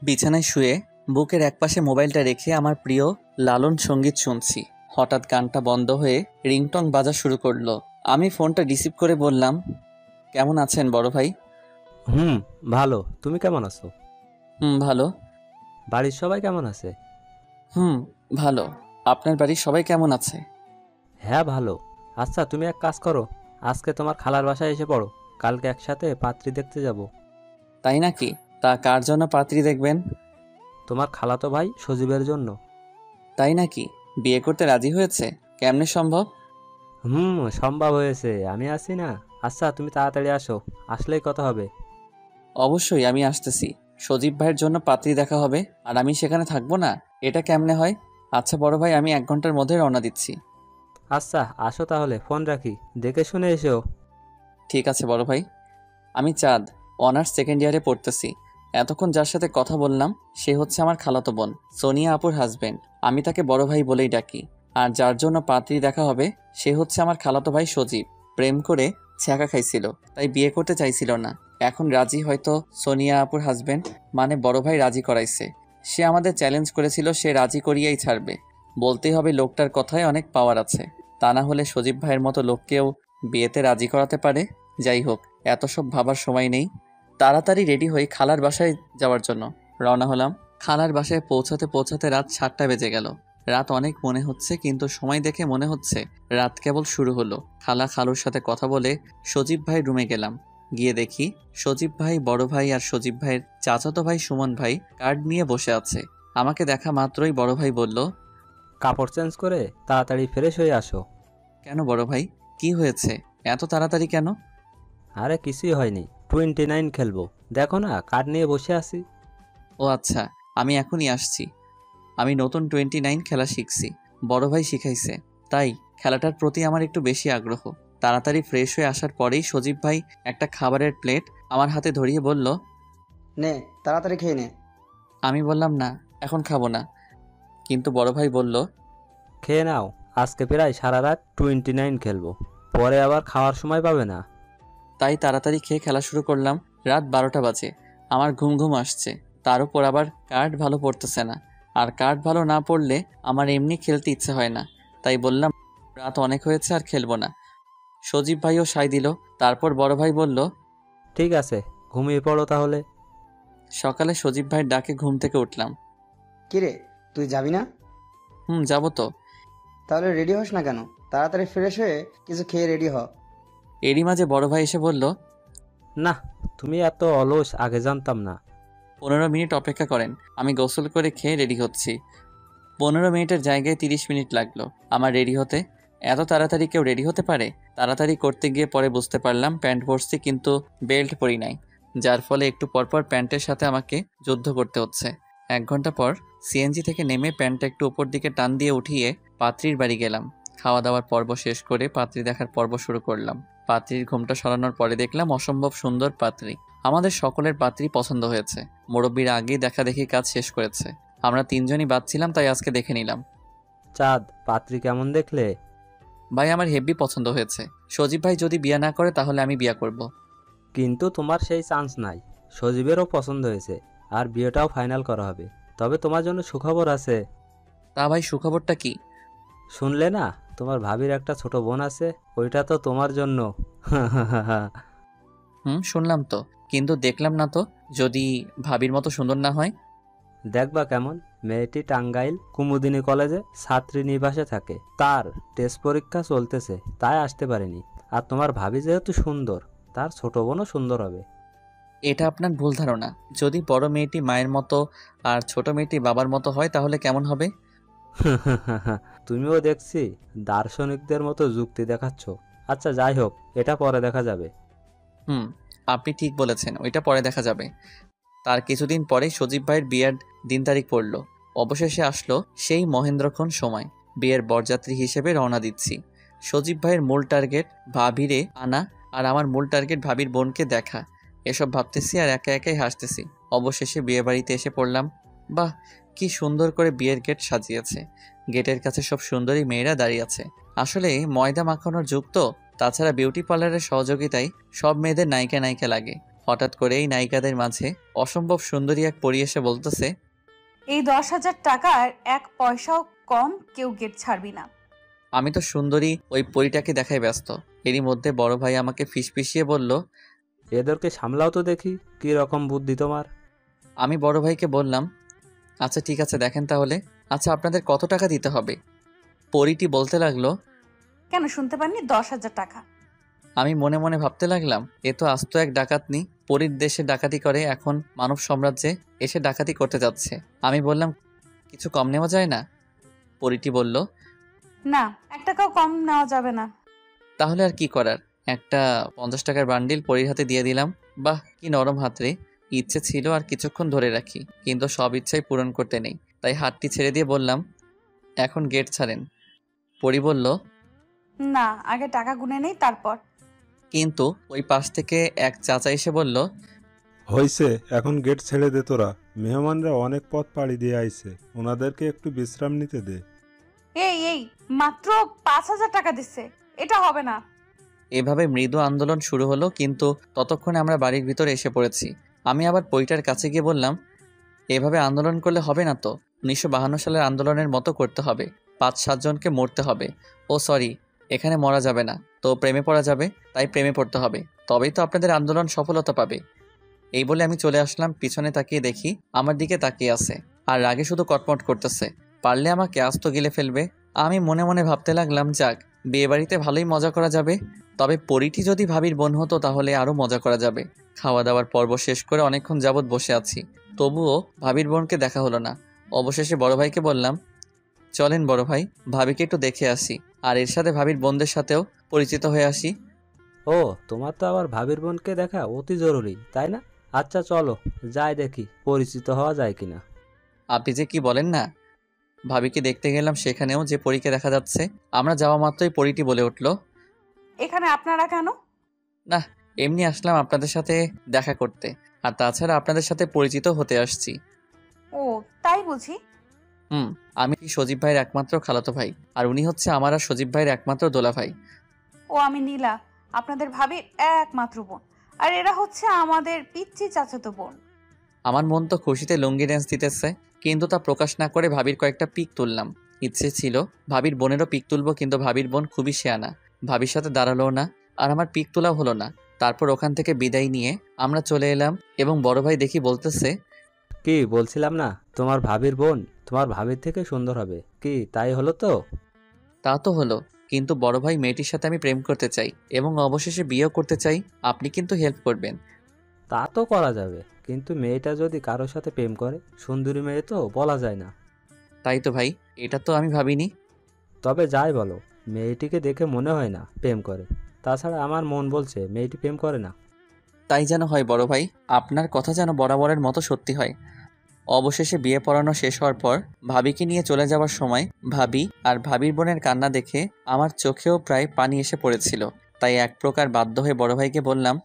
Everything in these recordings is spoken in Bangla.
বিছানায় শুয়ে বুকের একপাশে মোবাইলটা রেখে আমার প্রিয় লালন সঙ্গীত শুনছি। হঠাৎ গানটা বন্ধ হয়ে রিংটং বাজা শুরু করলো। আমি ফোনটা রিসিভ করে বললাম, কেমন আছেন বড় ভাই? হুম, ভালো। তুমি কেমন আছো? ভালো। বাড়ির সবাই কেমন আছে? হুম, ভালো। আপনার বাড়ির সবাই কেমন আছে? হ্যাঁ, ভালো। আচ্ছা, তুমি এক কাজ করো, আজকে তোমার খালার বাসায় এসে পড়ো। কালকে একসাথে পাত্রী দেখতে যাব। তাই নাকি? তা কার জন্য পাত্রী দেখবেন? তোমার খালাতো ভাই সজীবের জন্য। তাই নাকি? বিয়ে করতে রাজি হয়েছে? কেমনে সম্ভব? সম্ভব হয়েছে, আমি আছি না। আচ্ছা, তুমি তাড়াতাড়ি আসো, আসলেই কথা হবে। অবশ্যই আমি আসতেছি। সজীব ভাইয়ের জন্য পাত্রী দেখা হবে আর আমি সেখানে থাকবো না? এটা কেমনে হয়? আচ্ছা বড় ভাই, আমি 1 ঘন্টার মধ্যে রওনা দিচ্ছি। আচ্ছা, আসো তাহলে, ফোন রাখি, দেখে শুনে এসো। ঠিক আছে বড় ভাই। আমি চাঁদ, অনার্স সেকেন্ড ইয়ারে পড়তেছি। এতক্ষণ যার সাথে কথা বললাম সে হচ্ছে আমার খালাতো বোন, সোনিয়া আপুর হাজবেন্ড। আমি তাকে বড় ভাই বলেই ডাকি। আর যার জন্য পাত্রী দেখা হবে সে হচ্ছে আমার খালাতো ভাই সজীব। প্রেম করে ছ্যাঁকা খাইছিল, তাই বিয়ে করতে চাইছিল না। এখন রাজি, হয়তো সোনিয়া আপুর হাজবেন্ড মানে বড় ভাই রাজি করাইছে। সে আমাদের চ্যালেঞ্জ করেছিল, সে রাজি করিয়েই ছাড়বে। বলতেই হবে লোকটার কথায় অনেক পাওয়ার আছে। তা না হলে সজীব ভাইয়ের মতো লোককেও বিয়েতে রাজি করাতে পারে। যাই হোক, এত সব ভাবার সময় নেই। তাড়াতাড়ি রেডি হয়ে খালার বাসায় যাওয়ার জন্য রওনা হলাম। খালার বাসায় পৌঁছাতে পৌঁছাতে রাত 7টা বেজে গেল। রাত অনেক মনে হচ্ছে, কিন্তু সময় দেখে মনে হচ্ছে রাত কেবল শুরু হলো। খালা খালুর সাথে কথা বলে সজীব ভাই রুমে গেলাম। গিয়ে দেখি সজীব ভাই, বড় ভাই আর সজীব ভাইয়ের চাচাতো ভাই সুমন ভাই কার্ড নিয়ে বসে আছে। আমাকে দেখা মাত্রই বড় ভাই বলল, কাপড় চেঞ্জ করে তাড়াতাড়ি ফ্রেশ হয়ে আসো। কেন বড় ভাই, কি হয়েছে? এত তাড়াতাড়ি কেন? আরে কিছুই হয়নি, 29 খেলবো। দেখো না, কার্ড নিয়ে বসে আছি। ও আচ্ছা, আমি এখনই আসছি। আমি নতুন 29 খেলা শিখছি, বড় ভাই শিখাইছে। তাই খেলাটার প্রতি আমার একটু বেশি আগ্রহ। তাড়াতাড়ি ফ্রেশ হয়ে আসার পরেই সজীব ভাই একটা খাবারের প্লেট আমার হাতে ধরিয়ে বলল, নে, তাড়াতাড়ি খেয়ে নে। আমি বললাম না, এখন খাবো না। কিন্তু বড় ভাই বলল, খেয়ে নাও, আজকে প্রায় সারা রাত 29 খেলবো, পরে আবার খাওয়ার সময় পাবে না। তাই তাড়াতাড়ি খেয়ে খেলা শুরু করলাম। রাত 12টা বাজে। আমার ঘুম ঘুম আসছে, তার উপর আবার কার্ড ভালো পড়তেছে না। আর কার্ড ভালো না পড়লে আমার এমনি খেলতে ইচ্ছে হয় না। তাই বললাম, রাত অনেক হয়েছে, আর খেলবো না। সজীব ভাইও সায় দিল। তারপর বড় ভাই বলল, ঠিক আছে, ঘুমিয়ে পড়ো তাহলে। সকালে সজীব ভাইয়ের ডাকে ঘুম থেকে উঠলাম। কিরে, তুই যাবি না? যাবো তো। তাহলে রেডি হস না কেন? তাড়াতাড়ি ফ্রেশ হয়ে কিছু খেয়ে রেডি হ। এরই মাঝে বড় ভাই এসে বলল, না, তুমি এত অলস, আগে জানতাম না। 15 মিনিট অপেক্ষা করেন, আমি গোসল করে খেয়ে রেডি হচ্ছি। 15 মিনিটের জায়গায় 30 মিনিট লাগলো আমার রেডি হতে। এত তাড়াতাড়ি কেউ রেডি হতে পারে? তাড়াতাড়ি করতে গিয়ে পরে বুঝতে পারলাম প্যান্ট পরছি কিন্তু বেল্ট পরি নাই, যার ফলে একটু পরপর প্যান্টের সাথে আমাকে যুদ্ধ করতে হচ্ছে। 1 ঘন্টা পর সিএনজি থেকে নেমে প্যান্টটা একটু উপর দিকে টান দিয়ে উঠিয়ে পাত্রীর বাড়ি গেলাম। খাওয়া দাওয়ার পর্ব শেষ করে পাত্রী দেখার পর্ব শুরু করলাম। পাত্রীর ঘুমটা সরানোর পরে দেখলাম অসম্ভব সুন্দর পাত্রী। আমাদের সকলের পাত্রী পছন্দ হয়েছে। মুরব্বীরা আগেই দেখা দেখি কাজ শেষ করেছে। আমরা 3জনই বাদ ছিলাম, তাই আজকে দেখে নিলাম। চাঁদ, পাত্রী কেমন দেখলে? ভাই আমার হেব্বি পছন্দ হয়েছে। সজীব ভাই যদি বিয়ে না করে তাহলে আমি বিয়ে করব। কিন্তু তোমার সেই চান্স নাই। সজীবেরও পছন্দ হয়েছে, আর বিয়েটাও ফাইনাল করা হবে। তবে তোমার জন্য সুখবর আছে। তা ভাই, সুখবরটা কি? শুনলে না, তোমার ভাবির একটা ছোট বোন আছে, ওইটা তো তোমার জন্য। শুনলাম তো, কিন্তু দেখলাম না তো। যদি ভাবির মতো সুন্দর না হয়? দেখবা কেমন। মেয়েটি টাঙ্গাইল কুমুদিনী কলেজে ছাত্রী নিবাসে থাকে। তার টেস্ট পরীক্ষা চলতেছে, তাই আসতে পারেনি। আর তোমার ভাবি যেহেতু সুন্দর, তার ছোট বোনও সুন্দর হবে। এটা আপনার ভুল ধারণা। যদি বড় মেয়েটি মায়ের মতো আর ছোট মেয়েটি বাবার মতো হয় তাহলে কেমন হবে? তুমিও দেখছি দার্শনিকদের মতো যুক্তি দেখাচ্ছ। আচ্ছা, যাই হোক, এটা পরে দেখা যাবে। হুম, আপনি ঠিক বলেছেন, ওইটা পরে দেখা যাবে। তার কিছুদিন পরেই সজীব ভাইয়ের বিয়ের দিন তারিখ পড়ল। অবশেষে আসলো সেই মহেন্দ্রক্ষণ সময়। বিয়ের বরযাত্রী হিসেবে রওনা দিচ্ছি। সজীব ভাইয়ের মূল টার্গেট ভাবিরে আনা, আর আমার মূল টার্গেট ভাবির বোনকে দেখা। এসব ভাবতেছি আর একা একাই হাসতেছি। অবশেষে বিয়ে বাড়িতে এসে পড়লাম। বাহ, কি সুন্দর করে বিয়ের গেট সাজিয়েছে। গেটের কাছে সব সুন্দরী মেয়েরা দাঁড়িয়ে আছে। আসলে ময়দা মাখানোর যুগ তো, তাছাড়া বিউটি পার্লারের সহযোগিতায় সব মেয়েদের নায়িকা নায়িকা লাগে। হঠাৎ করে এই নায়িকাদের মাঝে অসম্ভব সুন্দরী এক পরী এসে বলতেছে, এই 10,000 টাকার 1 পয়সাও কম কেউ গেট ছাড়বি না। আমি তো সুন্দরী ওই পরীটাকে দেখাই ব্যস্ত। এরই মধ্যে বড় ভাই আমাকে ফিসফিসিয়ে বলল। এদেরকে সামলাও তো দেখি, কি রকম বুদ্ধি তোমার। আমি বড় ভাইকে বললাম, আচ্ছা ঠিক আছে দেখেন তাহলে। আচ্ছা আপনাদের কত টাকা দিতে হবে? পরীটি বলতে লাগলো, কেন শুনতে পাননি? 10,000 টাকা। আমি মনে মনে ভাবতে লাগলাম, এ তো আস্ত এক ডাকাতনি। পরীর দেশে ডাকাতি করে, এখন মানব সাম্রাজ্যে এসে ডাকাতি করতে যাচ্ছে। আমি বললাম, কিছু কম নেওয়া যায় না? পরীটি বলল, না, 1 টাকাও কম নেওয়া যাবে না। তাহলে আর কি করার, একটা 50 টাকার বান্ডিল পরীর হাতে দিয়ে দিলাম। বাহ কি নরম হাত রে। ইচ্ছে ছিল আর কিছুক্ষণ ধরে রাখি, কিন্তু সব ইচ্ছাই পূরণ করতে নেই, তাই হাতটি ছেড়ে দিয়ে বললাম, এখন গেট ছাড়েন। পরী বলল, না, আগে টাকা গুনে নেই তারপর। কিন্তু ওই পাশ থেকে এক চাচা এসে বলল, হইছে, এখন গেট ছেড়ে দে তোরা। মেহমানরা অনেক পথ পাড়ি দিয়ে আইছে, ওনাদেরকে একটু বিশ্রাম নিতে দে। এই মাত্র 5,000 টাকা দিচ্ছে, এটা হবে না। এভাবে মৃদু আন্দোলন শুরু হলো, কিন্তু ততক্ষণে আমরা বাড়ির ভিতরে এসে পড়েছি। আমি আবার পরীটার কাছে গিয়ে বললাম, এভাবে আন্দোলন করলে হবে না তো, 1952 সালের আন্দোলনের মতো করতে হবে, 5-7 জনকে মরতে হবে। ও সরি, এখানে মরা যাবে না, তো প্রেমে পড়া যাবে, তাই প্রেমে পড়তে হবে, তবেই তো আপনাদের আন্দোলন সফলতা পাবে। এই বলে আমি চলে আসলাম। পিছনে তাকিয়ে দেখি আমার দিকে তাকিয়ে আছে, আর রাগে শুধু কটমট করতেছে, পারলে আমাকে আস্ত গিলে ফেলবে। আমি মনে মনে ভাবতে লাগলাম, যাক, বিয়েবাড়িতে ভালোই মজা করা যাবে, তবে পরীটি যদি ভাবির বোন হতো তাহলে আরও মজা করা যাবে। খাওয়া দাওয়ার পর্ব শেষ করে অনেকক্ষণ যাবৎ বসে আছি, তবুও ভাবির বোনকে দেখা হলো না। অবশেষে বড় ভাইকে বললাম, চলেন বড় ভাই, ভাবিকে একটু দেখে আসি, আর এর সাথে ভাবির বোনদের সাথেও পরিচিত হয়ে আসি। ও, তোমার তো আবার ভাবির বোনকে দেখা অতি জরুরি, তাই না? আচ্ছা চলো, যাই দেখি পরিচিত হওয়া যায় কিনা। আপনি যে কি বলেন না। ভাবিকে দেখতে গেলাম, সেখানেও যে পরীকে দেখা যাচ্ছে। আমরা যাওয়া মাত্রই পরীটি বলে উঠল, এখানে আপনারা কেন? না, এমনি আসলাম আপনাদের সাথে দেখা করতে, আর তাছাড়া আপনাদের সাথে পরিচিত হতে আসছি। ও, তাই বুঝি। হুম, আমি সজীব ভাইয়ের একমাত্র খালাতো ভাই, আর উনি হচ্ছে আমার আর সজীব ভাইয়ের একমাত্র দোলা ভাই। ও, আমি নীলা, আপনাদের ভাবির একমাত্র বোন। আর এরা হচ্ছে আমাদের পিচ্চি চাচাতো বোন। আমার মন তো খুশিতে লুঙ্গি ড্যান্স দিতেছে, কিন্তু তা প্রকাশ না করে ভাবির কয়েকটা পিক তুললাম। ইচ্ছে ছিল ভাবির বোনেরও পিক তুলবো, কিন্তু ভাবির বোন খুবই শেয়ানা, ভাবির সাথে দাঁড়ালোও না, আর আমার পিক তোলাও হলো না। তারপর ওখান থেকে বিদায় নিয়ে আমরা চলে এলাম, এবং বড় ভাই দেখি বলতেছে, কি বলছিলাম না, তোমার ভাবির বোন তোমার ভাবির থেকে সুন্দর হবে, কি তাই হলো তো? তা তো হলো, কিন্তু বড় ভাই মেয়েটির সাথে আমি প্রেম করতে চাই এবং অবশেষে বিয়েও করতে চাই, আপনি কিন্তু হেল্প করবেন। তা তো করা যাবে, কিন্তু মেয়েটা যদি কারোর সাথে প্রেম করে, সুন্দরী মেয়ে তো বলা যায় না। তাই তো ভাই, এটা তো আমি ভাবিনি। তবে যাই বলো, মেয়েটিকে দেখে মনে হয় না প্রেম করে। তাছাড়া আমার মন বলছে মেয়েটি প্রেম করে না। তাই যেন হয় বড় ভাই, আপনার কথা যেন বরাবরের মতো সত্যি হয়। অবশেষে বিয়ে পড়ানো শেষ হওয়ার পর ভাবিকে নিয়ে চলে যাওয়ার সময় ভাবি আর ভাবির বোনের কান্না দেখে আমার চোখেও প্রায় পানি এসে পড়েছিল। তাই এক প্রকার বাধ্য হয়ে বড় ভাইকে বললাম,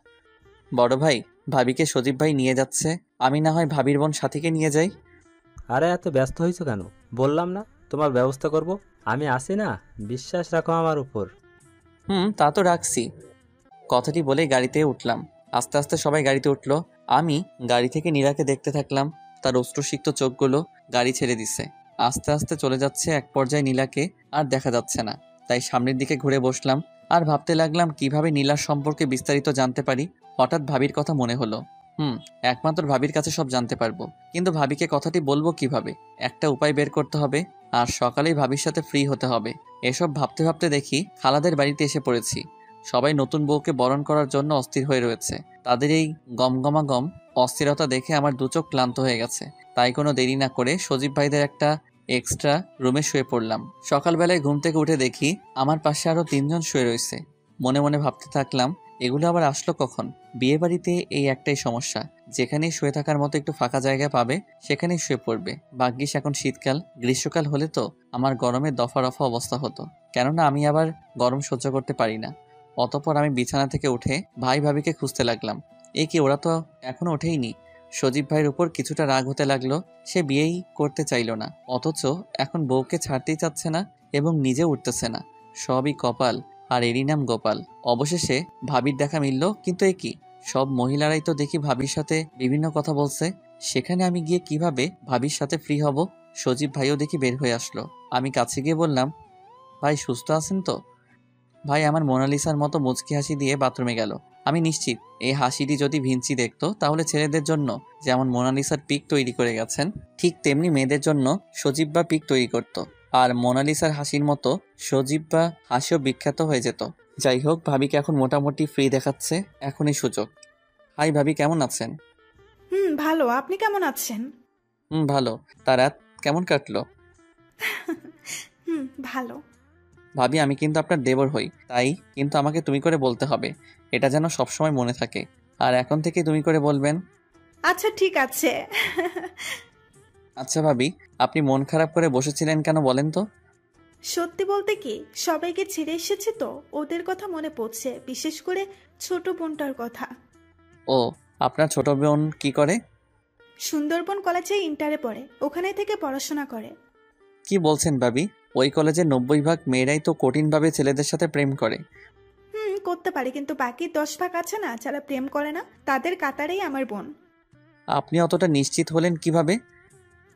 বড় ভাই, ভাবিকে সজীব ভাই নিয়ে যাচ্ছে, আমি না হয় ভাবির বোন সাথীকে নিয়ে যাই। আরে এত ব্যস্ত হয়েছো কেন? বললাম না তোমার ব্যবস্থা করব, আমি আছি না, বিশ্বাস রাখো আমার উপর। তা তো রাখছি। কথাটি বলে গাড়িতে উঠলাম। আস্তে আস্তে সবাই গাড়িতে উঠলো। আমি গাড়ি থেকে নীরাকে দেখতে থাকলাম, তার অশ্রুসিক্ত চোখগুলো গাড়ি ছেড়ে দিছে। আস্তে আস্তে চলে যাচ্ছে, এক পর্যায়ে নীলাকে আর দেখা যাচ্ছে না। তাই সামনের দিকে ঘুরে বসলাম আর ভাবতে লাগলাম কিভাবে নীলার সম্পর্কে বিস্তারিত জানতে পারি। হঠাৎ ভাবির কথা মনে হলো। একমাত্র ভাবির কাছে সব জানতে পারবো, কিন্তু ভাবিকে কথাটি বলবো কিভাবে? একটা উপায় বের করতে হবে, আর সকালেই ভাবির সাথে ফ্রি হতে হবে। এসব ভাবতে ভাবতে দেখি খালাদের বাড়িতে এসে পড়েছি। সবাই নতুন বউকে বরণ করার জন্য অস্থির হয়ে রয়েছে। তাদের এই গমগমাগম অস্থিরতা দেখে আমার দুচোখ ক্লান্ত হয়ে গেছে। তাই কোনো দেরি না করে সজীব ভাইদের একটা এক্সট্রা রুমে শুয়ে পড়লাম। সকালবেলায় ঘুম থেকে উঠে দেখি আমার পাশে আরও 3 জন শুয়ে রয়েছে। মনে মনে ভাবতে থাকলাম, এগুলো আবার আসলো কখন? বিয়ে বাড়িতে এই একটাই সমস্যা, যেখানেই শুয়ে থাকার মতো একটু ফাঁকা জায়গা পাবে সেখানেই শুয়ে পড়বে। ভাগ্যিস এখন শীতকাল, গ্রীষ্মকাল হলে তো আমার গরমে দফা রফা অবস্থা হতো, কেননা আমি আবার গরম সহ্য করতে পারি না। অতঃপর আমি বিছানা থেকে উঠে ভাই ভাবিকে খুঁজতে লাগলাম। কি, ওরা তো এখনো ওঠেইনি। সজীব ভাইয়ের উপর কিছুটা রাগ হতে লাগলো। সে বিয়েই করতে চাইল না, অথচ এখন বউকে ছাড়তেই চাচ্ছে না এবং নিজে উঠতেছে না। সবই কপাল, আর এরই নাম গোপাল। অবশেষে ভাবির দেখা মিলল, কিন্তু কি, সব মহিলারাই তো দেখি ভাবির সাথে বিভিন্ন কথা বলছে, সেখানে আমি গিয়ে কিভাবে ভাবির সাথে ফ্রি হব? সজীব ভাইও দেখি বের হয়ে আসলো। আমি কাছে গিয়ে বললাম, ভাই সুস্থ আছেন তো? ভাই আমার মোনালিসার মতো মুচকি হাসি দিয়ে বাথরুমে গেল। আমি নিশ্চিত এই হাসিটি যদি ভিঞ্চি দেখতো তাহলে ছেলেদের জন্য যেমন মোনালিসার পিক তৈরি করে গেছেন, ঠিক তেমনি মেয়েদের জন্য সজীব বা পিক তৈরি করত। আর মোনালিসার হাসির মতো সজীব বা হাসিও বিখ্যাত হয়ে যেত। যাই হোক, ভাবিকে এখন মোটামুটি ফ্রি দেখাচ্ছে, এখনই সুযোগ। হাই ভাবি, কেমন আছেন? ভালো। আপনি কেমন আছেন? ভালো। তা রাত কেমন কাটলো? ভালো। ভাবি আমি কিন্তু আপনার দেবর হই, তাই কিন্তু আমাকে তুমি করে বলতে হবে, এটা যেন সবসময় মনে থাকে। আর এখন থেকে তুমি করে বলবেন। আচ্ছা ঠিক আছে। আচ্ছা ভাবি, আপনি মন খারাপ করে বসেছিলেন কেন বলেন তো? সত্যি বলতে কি, সবাইকে ছেড়ে এসেছে তো ওদের কথা মনে পড়ছে, বিশেষ করে ছোট বোনটার কথা। ও, আপনার ছোট বোন কি করে? সুন্দরবন কলেজে ইন্টারে পড়ে, ওখানে থেকে পড়াশোনা করে। কি বলছেন ভাবি? ওই কলেজের 90% মেয়েরাই তো কঠিনভাবে ছেলেদের সাথে প্রেম করে। করতে পারে, কিন্তু বাকি 10 ভাগ আছে না যারা প্রেম করে না, তাদের কাতারেই আমার বোন। আপনি অতটা নিশ্চিত হলেন কিভাবে?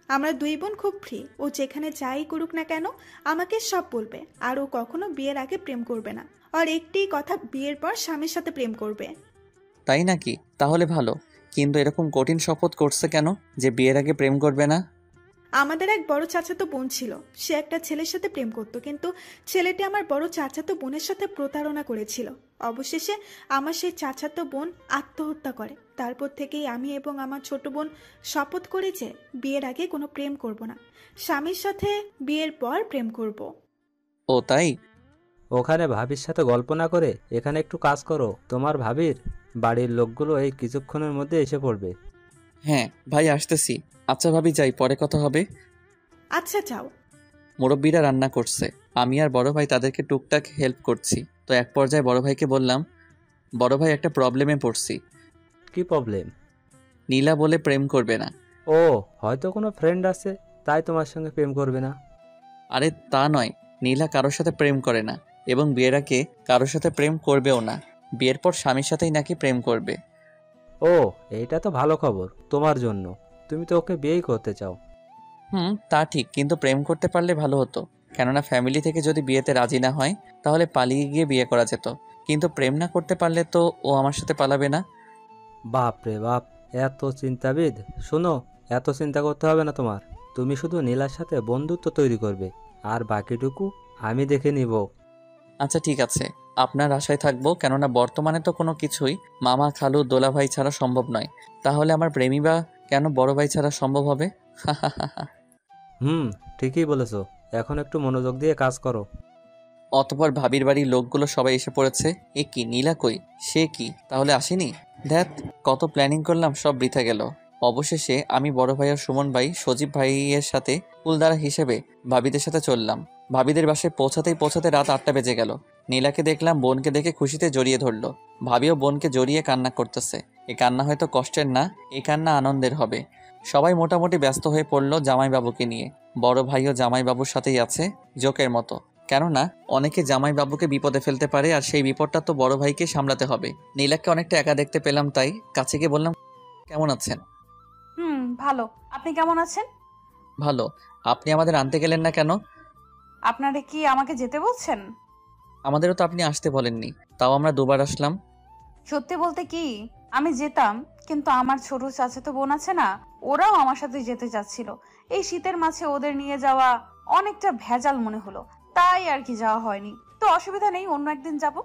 আমরা 2 বোন খুব ফ্রি, ও যেখানে যাই করুক না কেন আমাকে সব বলবে। আর ও কখনো বিয়ের আগে প্রেম করবে না, আর একটি কথা, বিয়ের পর স্বামীর সাথে প্রেম করবে। তাই নাকি? তাহলে ভালো। কিন্তু এরকম কঠিন শপথ করছে কেন যে বিয়ের আগে প্রেম করবে না? আমাদের এক বড় চাচাতো বোন ছিল, সে একটা ছেলের সাথে প্রেম করত, কিন্তু ছেলেটি আমার বড় চাচাতো বোনের সাথে প্রতারণা করেছিল। অবশেষে আমার সেই চাচাতো বোন আত্মহত্যা করে। তারপর থেকেই আমি এবং আমার ছোট বোন শপথ করি যে বিয়ের আগে কোনো প্রেম করব না, স্বামীর সাথে বিয়ের পর প্রেম করব। ও তাই? ওখানে ভাবির সাথে গল্প না করে এখানে একটু কাজ করো। তোমার ভাবির বাড়ির লোকগুলো এই কিছুক্ষণের মধ্যে এসে পড়বে। হ্যাঁ ভাই, আসতেছি। আচ্ছা ভাবি, যাই, পরে কথা হবে। আচ্ছা যাও। মুরব্বীরা রান্না করছে, আমি আর বড় ভাই তাদেরকে টুকটাক হেল্প করছি। তো এক পর্যায়ে বড় ভাইকে বললাম, বড় ভাই একটা প্রবলেমে পড়ছি। কি প্রবলেম? নীলা বলে প্রেম করবে না। ও, হয়তো কোনো ফ্রেন্ড আছে তাই তোমার সঙ্গে প্রেম করবে না। আরে তা নয়, নীলা কারোর সাথে প্রেম করে না এবং বিয়ের আগে কারোর সাথে প্রেম করবেও না। বিয়ের পর স্বামীর সাথেই নাকি প্রেম করবে। ও, এইটা তো ভালো খবর তোমার জন্য। তুমি তো ওকে বিয়েই করতে চাও। তা ঠিক, কিন্তু প্রেম করতে পারলে ভালো হতো। কেননা ফ্যামিলি থেকে যদি বিয়েতে রাজি না হয় তাহলে পালিয়ে গিয়ে বিয়ে করা যেত। কিন্তু প্রেম না করতে পারলে তো ও আমার সাথে পালাবে না। বাপ রে বাপ, এত চিন্তাবিদ। শোনো, এত চিন্তা করতে হবে না তোমার। তুমি শুধু নীলার সাথে বন্ধুত্ব তৈরি করবে, আর বাকিটুকু আমি দেখে নিব। আচ্ছা ঠিক আছে, আপনার আশায় থাকবো। কেননা বর্তমানে তো কোনো কিছুই মামা, খালু, দোলা ভাই ছাড়া সম্ভব নয়। তাহলে আমার প্রেমী বা কেন বড় ভাই ছাড়া সম্ভব হবে? ঠিকই বলেছ। এখন একটু মনোযোগ দিয়ে কাজ করো। অতপর ভাবির বাড়ির লোকগুলো সবাই এসে পড়েছে। এ কি, নীলা কই? সে কি তাহলে আসেনি? ধ্যাত, কত প্ল্যানিং করলাম, সব বৃথা গেল। অবশেষে আমি বড় ভাই আর সুমন ভাই সজীব ভাইয়ের সাথে কুলদারা হিসেবে ভাবিদের সাথে চললাম। ভাবিদের বাসায় পৌঁছাতে রাত 8টা বেজে গেল। নীলাকে দেখলাম বোনকে দেখে খুশিতে জড়িয়ে ধরলো। ভাবিও বোনকে জড়িয়ে কান্না করতেছে। এই কান্না হয়তো কষ্টের না, এই কান্না আনন্দের হবে। সবাই মোটামুটি ব্যস্ত হয়ে পড়লো জামাইবাবুকে নিয়ে। বড় ভাইও জামাইবাবুর সাথেই আছে, জোকের মতো। কেননা অনেকে জামাইবাবুকে বিপদে ফেলতে পারে, আর সেই বিপদটা তো বড় ভাইকে সামলাতে হবে। নীলাকে অনেকটা একা দেখতে পেলাম, তাই কাছে গিয়ে বললাম, কেমন আছেন? ভালো। আপনি কেমন আছেন? ভালো। আপনি আমাদের আনতে গেলেন না কেন? আপনারা কি আমাকে যেতে বলছেন? আমাদেরও তো আপনি আসতে বলেননি, তাও আমরা দুবার আসলাম। সত্যি বলতে কি, আমি যেতাম, কিন্তু আমার ছোট চাচাতো বোন আছে না, ওরাও আমার সাথে যেতে চাচ্ছিল। এই শীতের মাঝে ওদের নিয়ে যাওয়া অনেকটা ভেজাল মনে হলো, তাই আর কি যাওয়া হয়নি। তো অসুবিধা নেই, অন্য একদিন যাব।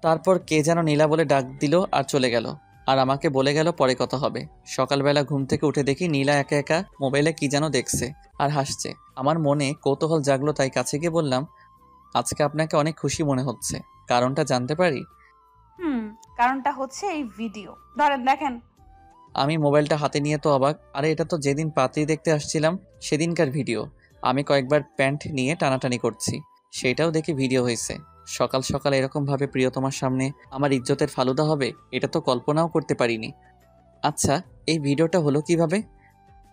তারপর কে যেন নীলা বলে ডাক দিল আর চলে গেল। আর আমাকে বলে গেল পরে কথা হবে। সকালবেলা ঘুম থেকে উঠে দেখি নীলা একা একা মোবাইলে কি যেন দেখছে আর হাসছে। আমার মনে কৌতূহল জাগলো, তাই কাছে গিয়ে বললাম, আজকে আপনাকে অনেক খুশি মনে হচ্ছে, কারণটা জানতে পারি? কারণটা হচ্ছে এই ভিডিও, ধরেন দেখেন। আমি মোবাইলটা হাতে নিয়ে তো অবাক। আরে এটা তো যেদিন পাত্রী দেখতে আসছিলাম সেদিনকার ভিডিও। আমি কয়েকবার প্যান্ট নিয়ে টানাটানি করছি, সেটাও দেখি ভিডিও হয়েছে। সকাল সকাল এরকমভাবে প্রিয়তমার সামনে আমার ইজ্জতের ফালুদা হবে, এটা তো কল্পনাও করতে পারিনি। আচ্ছা, এই ভিডিওটা হলো কিভাবে?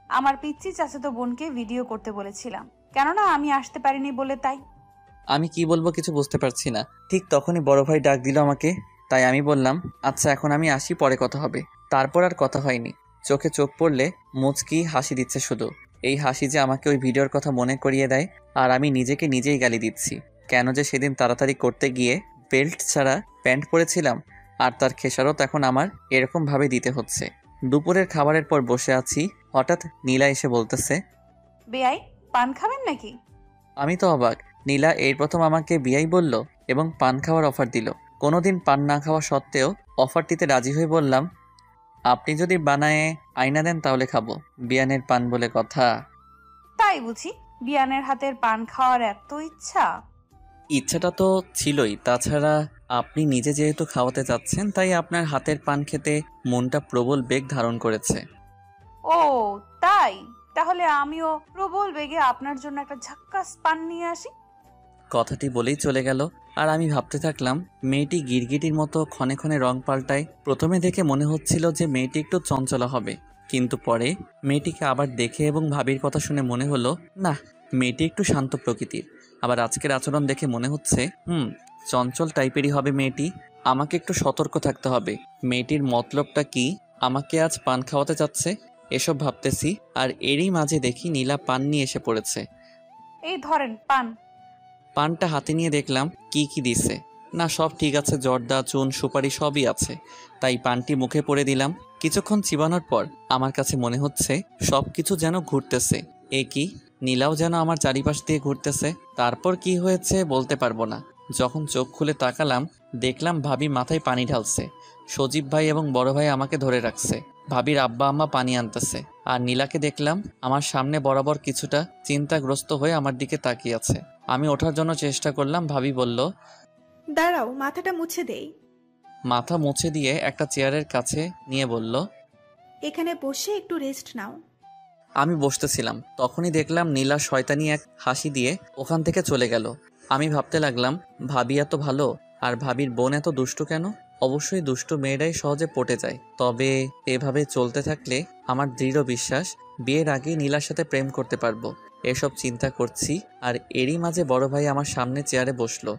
আমার পিচ্চি চাচাতো বোনকে ভিডিও করতে বলেছিলাম, কেননা আমি আসতে পারিনি বলে, তাই। আমি কি বলবো কিছু বুঝতে পারছি না। ঠিক তখনই বড় ভাই ডাক দিল আমাকে। তাই আমি বললাম, আচ্ছা এখন আমি আসি, পরে কথা হবে। তারপর আর কথা হয়নি। চোখে চোখ পড়লে মুচকি হাসি দিচ্ছে শুধু। এই হাসি যে আমাকে ওই ভিডিওর কথা মনে করিয়ে দেয়, আর আমি নিজেকে নিজেই গালি দিচ্ছি। কেন যে সেদিন তাড়াতাড়ি করতে গিয়ে বেল্ট ছাড়া প্যান্ট পরেছিলাম, আর তার খেসারত এখন আমার এরকমভাবে দিতে হচ্ছে। দুপুরের খাবারের পর বসে আছি, হঠাৎ নীলা এসে বলতেছে, বেআই পান খাবেন নাকি? আমি তো অবাক। নীলা এই প্রথম আমাকে বিয়াই বলল এবং পান খাওয়ার অফার দিল। কোনোদিন পান না খাওয়া সত্ত্বেও অফারটিতে রাজি হয়ে বললাম, আপনি যদি বানায়ে আয়না দেন তাহলে খাবো। বিয়ানের পান বলে কথা। তাই বুঝি বিয়ানের হাতের পান খাওয়ার এত ইচ্ছা? ইচ্ছাটা তো ছিলই, তাছাড়া আপনি নিজে যেহেতু খাওয়াতে চাচ্ছেন, তাই আপনার হাতের পান খেতে মনটা প্রবল বেগ ধারণ করেছে। ও তাই, তাহলে আমিও প্রবল বেগে আপনার জন্য একটা ঝাক্কাস পান নিয়ে আসি। কথাটি বলেই চলে গেল। আর আমি ভাবতে থাকলাম, মেয়েটি গিরগিটির মতো ক্ষণে ক্ষণে রং পাল্টায়। প্রথমে দেখে মনে হচ্ছিল যে মেয়েটি একটু চঞ্চলা হবে, কিন্তু পরে মেয়েটিকে আবার দেখে এবং ভাবির কথা শুনে মনে হলো, না, মেয়েটি একটু শান্ত প্রকৃতির। আবার আজকের আচরণ দেখে মনে হচ্ছে চঞ্চল টাইপেরই হবে মেয়েটি। আমাকে একটু সতর্ক থাকতে হবে। মেয়েটির মতলবটা কি, আমাকে আজ পান খাওয়াতে চাচ্ছে, এসব ভাবতেছি। আর এরই মাঝে দেখি নীলা পান নিয়ে এসে পড়েছে। এই ধরেন পান। পানটা হাতে নিয়ে দেখলাম কি কি দিছে। না, সব ঠিক আছে, জর্দা, চুন, সুপারি সবই আছে। তাই পানটি মুখে পড়ে দিলাম। কিছুক্ষণ চিবানোর পর আমার কাছে মনে হচ্ছে সব কিছু যেন ঘুরতেছে। এ কি, নীলাও যেন আমার চারিপাশ দিয়ে ঘুরতেছে। তারপর কি হয়েছে বলতে পারবো না। যখন চোখ খুলে তাকালাম, দেখলাম ভাবি মাথায় পানি ঢালছে। সজীব ভাই এবং বড় ভাই আমাকে ধরে রাখছে। ভাবির আব্বা আম্মা পানি আনতেছে। আর নীলাকে দেখলাম আমার সামনে বরাবর কিছুটা চিন্তাগ্রস্ত হয়ে আমার দিকে তাকিয়ে আছে। আমি ওঠার জন্য চেষ্টা করলাম। ভাবি বলল, দাঁড়াও, মাথাটা মুছে দেই। মাথা মুছে দিয়ে একটা চেয়ারের কাছে নিয়ে বলল, এখানে বসে একটু রেস্ট নাও। আমি বসতেছিলাম। তখনই দেখলাম নীলা শয়তানি এক হাসি দিয়ে ওখান থেকে চলে গেল। আমি ভাবতে লাগলাম, ভাবি এত ভালো আর ভাবির বোন এত দুষ্টু কেন? অবশ্যই দুষ্টু মেয়েরাই সহজে পটে যায়। তবে এভাবে চলতে থাকলে আমার দৃঢ় বিশ্বাস বিয়ের আগেই নীলার সাথে প্রেম করতে পারবো। এসব চিন্তা করছি, আর এরই মাঝে বড় ভাই আমার সামনে চেয়ারে বসলো।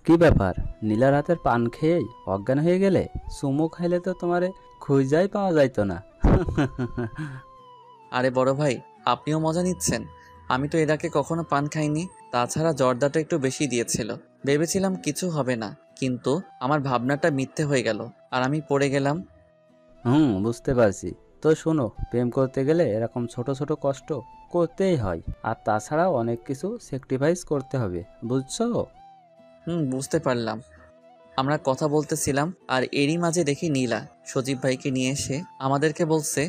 কি ব্যাপার, নীলার হাতের পান খেয়েই অজ্ঞান হয়ে গেলে? চুমু খাইলে তো তোমারে খুঁজাই পাওয়া যাইতো না। আরে বড় ভাই, আপনিও মজা নিচ্ছেন? আমি তো এর আগে কখনো পান খাইনি। তাছাড়া জর্দাটা একটু বেশি দিয়েছিল। ভেবেছিলাম কিছু হবে না, কিন্তু আমার ভাবনাটা মিথ্যে হয়ে গেল আর আমি পড়ে গেলাম। বুঝতে পারছি। তো শোনো, প্রেম করতে গেলে এরকম ছোট ছোট কষ্ট করতেই হয়, আর তাছাড়াও অনেক কিছু স্যাক্রিফাইস করতে হবে, বুঝছো? বুঝতে পারলাম। আমরা কথা বলতেছিলাম, আর এরই মাঝে দেখি নীলা সজীব ভাইকে নিয়ে এসে আমাদেরকে বলছে,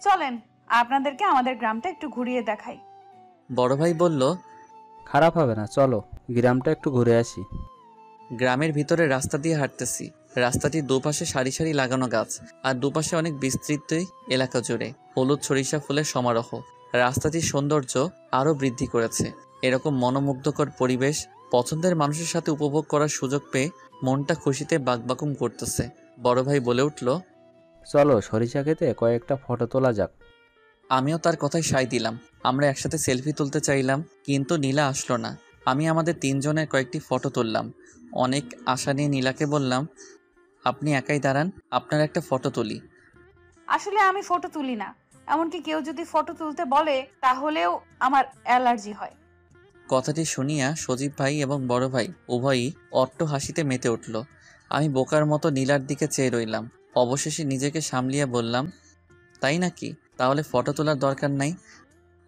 চলেন আপনাদেরকে আমাদের গ্রামটা একটু ঘুরিয়ে দেখাই। বড় ভাই বলল, খারাপ হবে না, চলো গ্রামটা একটু ঘুরে আসি। গ্রামের ভিতরে রাস্তা দিয়ে হাঁটতেছি। রাস্তাটির দুপাশে সারি সারি লাগানো গাছ, আর দুপাশে অনেক বিস্তৃত এলাকা জুড়ে হলুদ সরিষা ফুলের সমারোহ রাস্তাটির সৌন্দর্য আরও বৃদ্ধি করেছে। এরকম মনোমুগ্ধকর পরিবেশ পছন্দের মানুষের সাথে উপভোগ করার সুযোগ পেয়ে মনটা খুশিতে বাকবাকুম করতেছে। বড় ভাই বলে উঠল, চলো সরিষা খেতে কয়েকটা ফটো তোলা যাক। আমিও তার কথায় সায় দিলাম। আমরা একসাথে সেলফি তুলতে চাইলাম, কিন্তু নীলা আসলো না। আমি আমাদের তিনজনের কয়েকটি ফটো তুললাম। অনেক আশা নিয়ে নীলাকে বললাম, আপনি একাই দাঁড়ান, আপনার একটা ফটো তুলি। আসলে আমি ফটো তুলি না, এমনকি কেউ যদি ফটো তুলতে বলে তাহলেও আমার অ্যালার্জি হয়। কথাটি শুনিয়া সজীব ভাই এবং বড় ভাই উভয়ই অট্ট হাসিতে মেতে উঠল। আমি বোকার মতো নীলার দিকে চেয়ে রইলাম। অবশেষে নিজেকে সামলিয়ে বললাম, তাই নাকি? তাহলে ফটো তোলার দরকার নাই।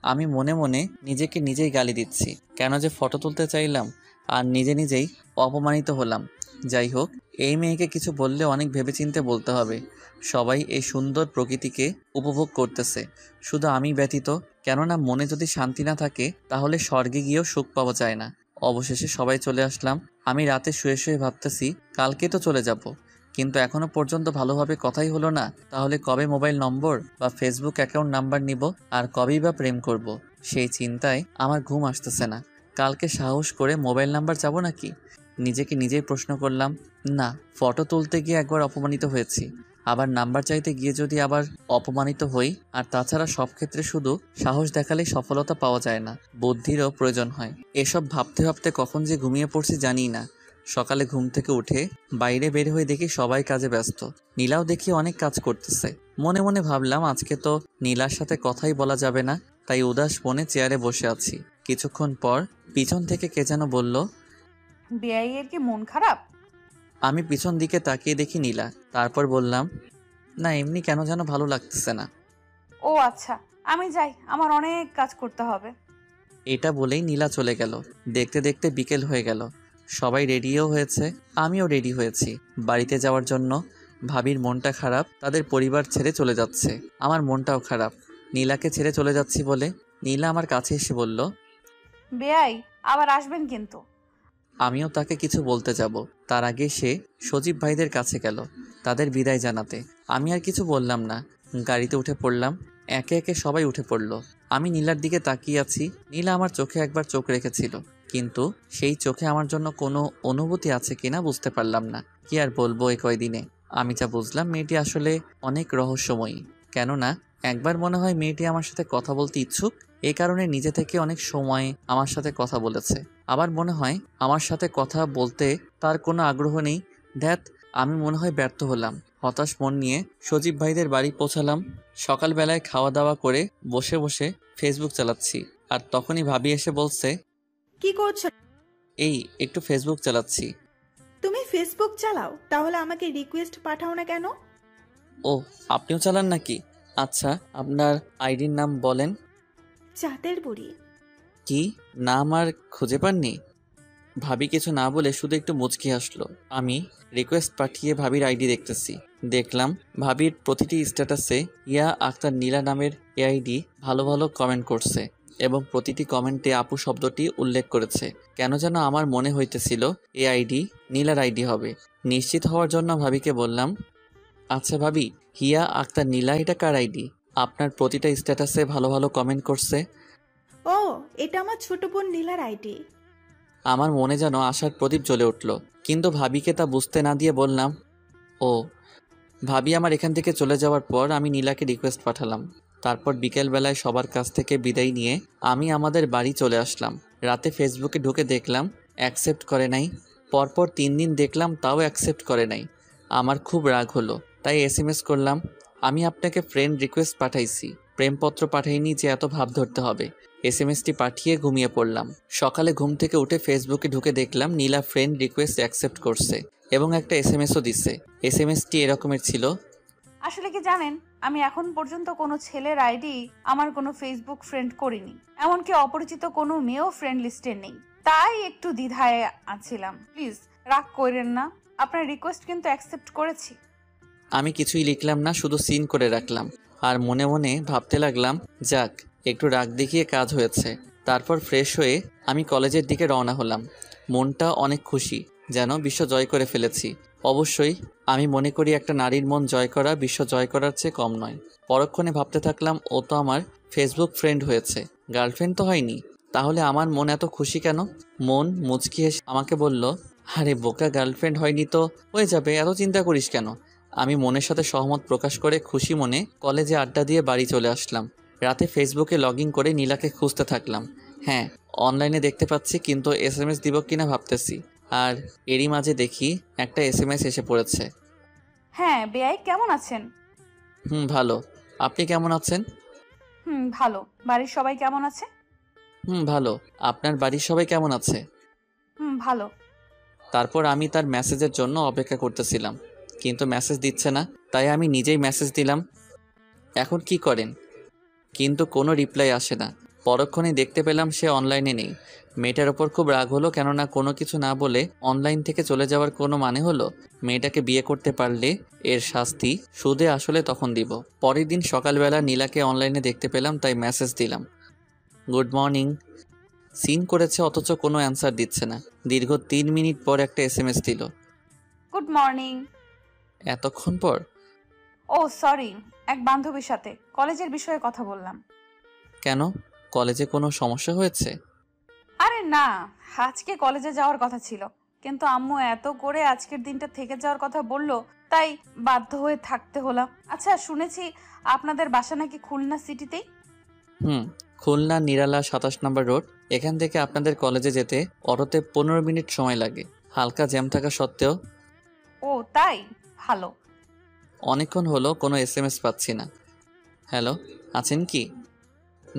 আমি মনে মনে নিজেকে নিজেই গালি দিচ্ছি, কেন যে ফটো তুলতে চাইলাম আর নিজে নিজেই অপমানিত হলাম। যাই হোক, এই মেয়েকে কিছু বললে অনেক ভেবেচিন্তে বলতে হবে। সবাই এই সুন্দর প্রকৃতিকে উপভোগ করতেছে, শুধু আমি ব্যতীত। কেননা মনে যদি শান্তি না থাকে তাহলে স্বর্গে গিয়েও সুখ পাওয়া যায় না। অবশেষে সবাই চলে আসলাম। আমি রাতে শুয়ে শুয়ে ভাবতেছি, কালকে তো চলে যাব, কিন্তু এখনো পর্যন্ত ভালোভাবে কথাই হলো না। তাহলে কবে মোবাইল নম্বর বা ফেসবুক অ্যাকাউন্ট নাম্বার নিব, আর কবেই বা প্রেম করব? সেই চিন্তায় আমার ঘুম আসতেছে না। কালকে সাহস করে মোবাইল নাম্বার যাব নাকি? নিজেকে নিজেই প্রশ্ন করলাম। না, ফটো তুলতে গিয়ে একবার অপমানিত হয়েছি, আবার নাম্বার চাইতে গিয়ে যদি আবার অপমানিত হই। আর তাছাড়া সব ক্ষেত্রে শুধু সাহস দেখালেই সফলতা পাওয়া যায় না, বুদ্ধিরও প্রয়োজন হয়। এসব ভাবতে ভাবতে কখন যে ঘুমিয়ে পড়ছি জানি না। সকালে ঘুম থেকে উঠে বাইরে বের হয়ে দেখি সবাই কাজে ব্যস্ত। নীলাও দেখি অনেক কাজ করতেছে। মনে মনে ভাবলাম আজকে তো নীলার সাথে কথাই বলা যাবে না, তাই উদাস মনে চেয়ারে বসে আছি। কিছুক্ষণ পর পিছন থেকে কে যেন বলল, বেআই এর কি মন খারাপ? আমি পিছন দিকে তাকিয়ে দেখি নীলা। তারপর বললাম, না এমনি কেন যেন ভালো লাগতেছে না। ও আচ্ছা, আমি যাই, আমার অনেক কাজ করতে হবে। এটা বলেই নীলা চলে গেল। দেখতে দেখতে বিকেল হয়ে গেল। সবাই রেডিও হয়েছে, আমিও রেডি হয়েছি বাড়িতে যাওয়ার জন্য। ভাবির মনটা খারাপ, তাদের পরিবার ছেড়ে চলে যাচ্ছে। আমার মনটাও খারাপ, নীলাকে ছেড়ে চলে যাচ্ছি বলে। নীলা আমার কাছে এসে বলল, বেআই আবার আসবেন কিন্তু। আমিও তাকে কিছু বলতে যাব, তার আগে সে সজীব ভাইদের কাছে গেল তাদের বিদায় জানাতে। আমি আর কিছু বললাম না, গাড়িতে উঠে পড়লাম। একে একে সবাই উঠে পড়ল। আমি নীলার দিকে তাকিয়ে আছি। নীলা আমার চোখে একবার চোখ রেখেছিল, কিন্তু সেই চোখে আমার জন্য কোনো অনুভূতি আছে কিনা বুঝতে পারলাম না। কি আর বলবো এই কয়দিনে। আমি যা বুঝলাম মেয়েটি আসলে অনেক রহস্যময়ী। কেননা একবার মনে হয় মেয়েটি আমার সাথে কথা বলতে ইচ্ছুক, এই কারণে নিজে থেকে অনেক সময় আমার সাথে কথা বলেছে। আবার মনে হয় আমার সাথে কথা বলতে তার কোনো আগ্রহ নেই। ধ্যাত, আমি মনে হয় ব্যর্থ হলাম। হতাশ মন নিয়ে সজীব ভাইদের বাড়ি পৌঁছালাম। সকালবেলায় খাওয়া দাওয়া করে বসে বসে ফেসবুক চালাচ্ছি, আর তখনই ভাবি এসে বলছে, কি করছো? এই একটু ফেসবুক চালাচ্ছি। তুমি ফেসবুক চালাও, তাহলে আমাকে রিকোয়েস্ট পাঠাও না কেন? ও, আপনিও চালান নাকি? আচ্ছা, আপনার আইডির নাম বলেন। চাঁদের বুড়ি। কি নাম আর খুঁজে পাননি? ভাবি কিছু না বলে শুধু একটু মুচকি হাসলো। আমি রিকোয়েস্ট পাঠিয়ে ভাবির আইডি দেখতেছি। দেখলাম ভাবির প্রতিটি স্ট্যাটাসে ইয়া আক্তার নীলা নামের এআইডি ভালো ভালো কমেন্ট করছে, এবং প্রতিটি কমেন্টে আপু শব্দটি উল্লেখ করেছে। কেন যেন আমার মনে হইতেছিল এই আইডি নীলার আইডি হবে। নিশ্চিত হওয়ার জন্য ভাবিকে বললাম, আচ্ছা ভাবি, হিয়া আক্তার নীলা এটা কার আইডি? আপনার প্রতিটা স্ট্যাটাসে ভালো ভালো কমেন্ট করছে। ও, এটা আমার ছোট বোন নীলার আইডি। আমার মনে যেন আশার প্রদীপ জ্বলে উঠল, কিন্তু ভাবিকে তা বুঝতে না দিয়ে বললাম, ও। ভাবি আমার এখান থেকে চলে যাওয়ার পর আমি নীলাকে রিকোয়েস্ট পাঠালাম। তারপর বিকেলবেলায় সবার কাছ থেকে বিদায় নিয়ে আমি আমাদের বাড়ি চলে আসলাম। রাতে ফেসবুকে ঢুকে দেখলাম অ্যাকসেপ্ট করে নাই। পরপর 3 দিন দেখলাম তাও অ্যাকসেপ্ট করে নাই। আমার খুব রাগ হলো, তাই এসএমএস করলাম, আমি আপনাকে ফ্রেন্ড রিকোয়েস্ট পাঠাইছি, প্রেমপত্র পাঠাইনি যে এত ভাব ধরতে হবে। এসএমএসটি পাঠিয়ে ঘুমিয়ে পড়লাম। সকালে ঘুম থেকে উঠে ফেসবুকে ঢুকে দেখলাম নীলা ফ্রেন্ড রিকোয়েস্ট অ্যাকসেপ্ট করছে এবং একটা এসএমএসও দিচ্ছে। এসএমএসটি এরকমের ছিল, আসলে কি জানেন, আমি এখন পর্যন্ত কোনো ছেলের আইডি আমার কোনো ফেসবুক ফ্রেন্ড করিনি, এমনকি অপরিচিত কোনো মেয়েও ফ্রেন্ড লিস্টে নেই। তাই একটু দ্বিধায় আছিলাম। প্লিজ রাগ করেন না, আপনার রিকোয়েস্ট কিন্তু অ্যাকসেপ্ট করেছি। আমি কিছুই লিখলাম না, শুধু সিন করে রাখলাম। আর মনে মনে ভাবতে লাগলাম, যাক একটু রাগ দেখিয়ে কাজ হয়েছে। তারপর ফ্রেশ হয়ে আমি কলেজের দিকে রওনা হলাম। মনটা অনেক খুশি, যেন বিশ্ব জয় করে ফেলেছি। অবশ্যই আমি মনে করি একটা নারীর মন জয় করা বিশ্ব জয় করার চেয়ে কম নয়। পরক্ষণে ভাবতে থাকলাম, ও তো আমার ফেসবুক ফ্রেন্ড হয়েছে, গার্লফ্রেন্ড তো হয়নি, তাহলে আমার মন এত খুশি কেন? মন মুচকি হেসে আমাকে বলল, আরে বোকা, গার্লফ্রেন্ড হয়নি তো হয়ে যাবে, এত চিন্তা করিস কেন? আমি মনের সাথে সহমত প্রকাশ করে খুশি মনে কলেজে আড্ডা দিয়ে বাড়ি চলে আসলাম। রাতে ফেসবুকে লগ ইন করে নীলাকে খুঁজতে থাকলাম। হ্যাঁ, অনলাইনে দেখতে পাচ্ছি, কিন্তু এসএমএস দিব কিনা ভাবতেছি। আর এরই মাঝে দেখি একটা এসএমএস এসে পড়েছে। হ্যাঁ বেআই, কেমন আছেন? ভালো। আপনি কেমন আছেন? ভালো। বাড়ির সবাই কেমন আছে? ভালো। আপনার বাড়ির সবাই কেমন আছে? ভালো। তারপর আমি তার মেসেজের জন্য অপেক্ষা করতেছিলাম, কিন্তু মেসেজ দিচ্ছে না। তাই আমি নিজেই মেসেজ দিলাম, এখন কি করেন? কিন্তু কোনো রিপ্লাই আসে না। পরক্ষণে দেখতে পেলাম সে অনলাইনে নেই। মেয়েটার ওপর খুব রাগ হলো, কেননা কোনো কিছু না বলে অনলাইন থেকে চলে যাওয়ার কোনো মানে হলো? মেয়েটাকে বিয়ে করতে পারলে এর শাস্তি সুদে আসলে তখন দিব। পরের দিন সকালবেলা নীলাকে অনলাইনে দেখতে পেলাম, তাই মেসেজ দিলাম, গুড মর্নিং। সিন করেছে অথচ কোনো অ্যান্সার দিচ্ছে না। দীর্ঘ 3 মিনিট পর একটা এসএমএস দিল, গুড মর্নিং। এতক্ষণ পর? ও সরি, এক বান্ধবীর সাথে কলেজের বিষয়ে কথা বললাম। কেন, কলেজে কোনো সমস্যা হয়েছে? আরে না, আজকে কলেজে যাওয়ার কথা ছিল, কিন্তু আম্মু এত করে আজকের দিনটা থেকে যাওয়ার কথা বললো, তাই বাধ্য হয়ে থাকতে হলাম। আচ্ছা, শুনেছি আপনাদের বাসা নাকি খুলনা সিটিতেই? খুলনা নিরালা 27 নম্বর রোড। এখান থেকে আপনাদের কলেজে যেতে অটোতে 15 মিনিট সময় লাগে। হালকা জ্যাম থাকা সত্ত্বেও। ও তাই, ভালো। অনেকক্ষণ হলো কোনো SMS পাচ্ছি না। হ্যালো, আছেন কি?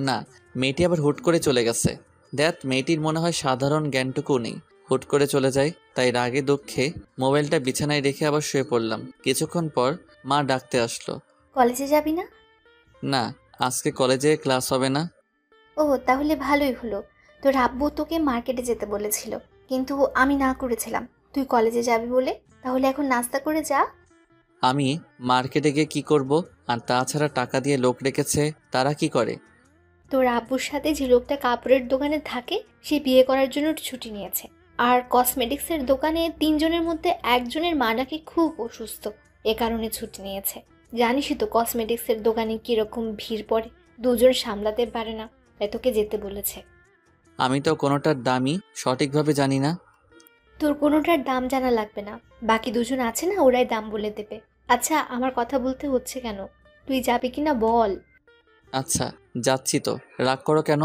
না, মেয়েটি আবার হুট করে চলে গেছে। মেয়েটির মনে হয় সাধারণ জ্ঞানটুকু নেই। হুট করে চলে যায়, তাই রাগে দুঃখে মোবাইলটা বিছানায় রেখে আবার শুয়ে পড়লাম। কিছুক্ষণ পর মা ডাকতে আসলো। কলেজে যাবি না? না, আজকে কলেজে ক্লাস হবে না। ও তাহলে ভালোই হলো। তোর আব্বু তোকে মার্কেটে যেতে বলেছিল, কিন্তু আমি না করেছিলাম। তুই কলেজে যাবি বলে। তাহলে এখন নাস্তা করে যা। আমি মার্কেটে গিয়ে কি করব? আর তাছাড়া টাকা দিয়ে লোক রেখেছে, তারা কি করে? তোর আব্বুর সাথে যে লোকটা কাপড়ের দোকানে থাকে, সে বিয়ে করার জন্য ছুটি নিয়েছে। আর কসমেটিক্সের দোকানে 3 জনের মধ্যে একজনের মা নাকি খুব অসুস্থ, এ কারণে ছুটি নিয়েছে। জানিসই তো কসমেটিক্সের দোকানে কীরকম ভিড় পড়ে, 2 জন সামলাতে পারে না, তাই তোকে যেতে বলেছে। আমি তো কোনোটার দামই সঠিকভাবে জানি না। তোর কোনোটার দাম জানা লাগবে না, বাকি 2 জন আছে না, ওরাই দাম বলে দেবে। আচ্ছা, আমার কথা বলতে হচ্ছে কেন? তুই যাবি কিনা বল। আচ্ছা, যাচ্ছি তো। রাগ করো কেন?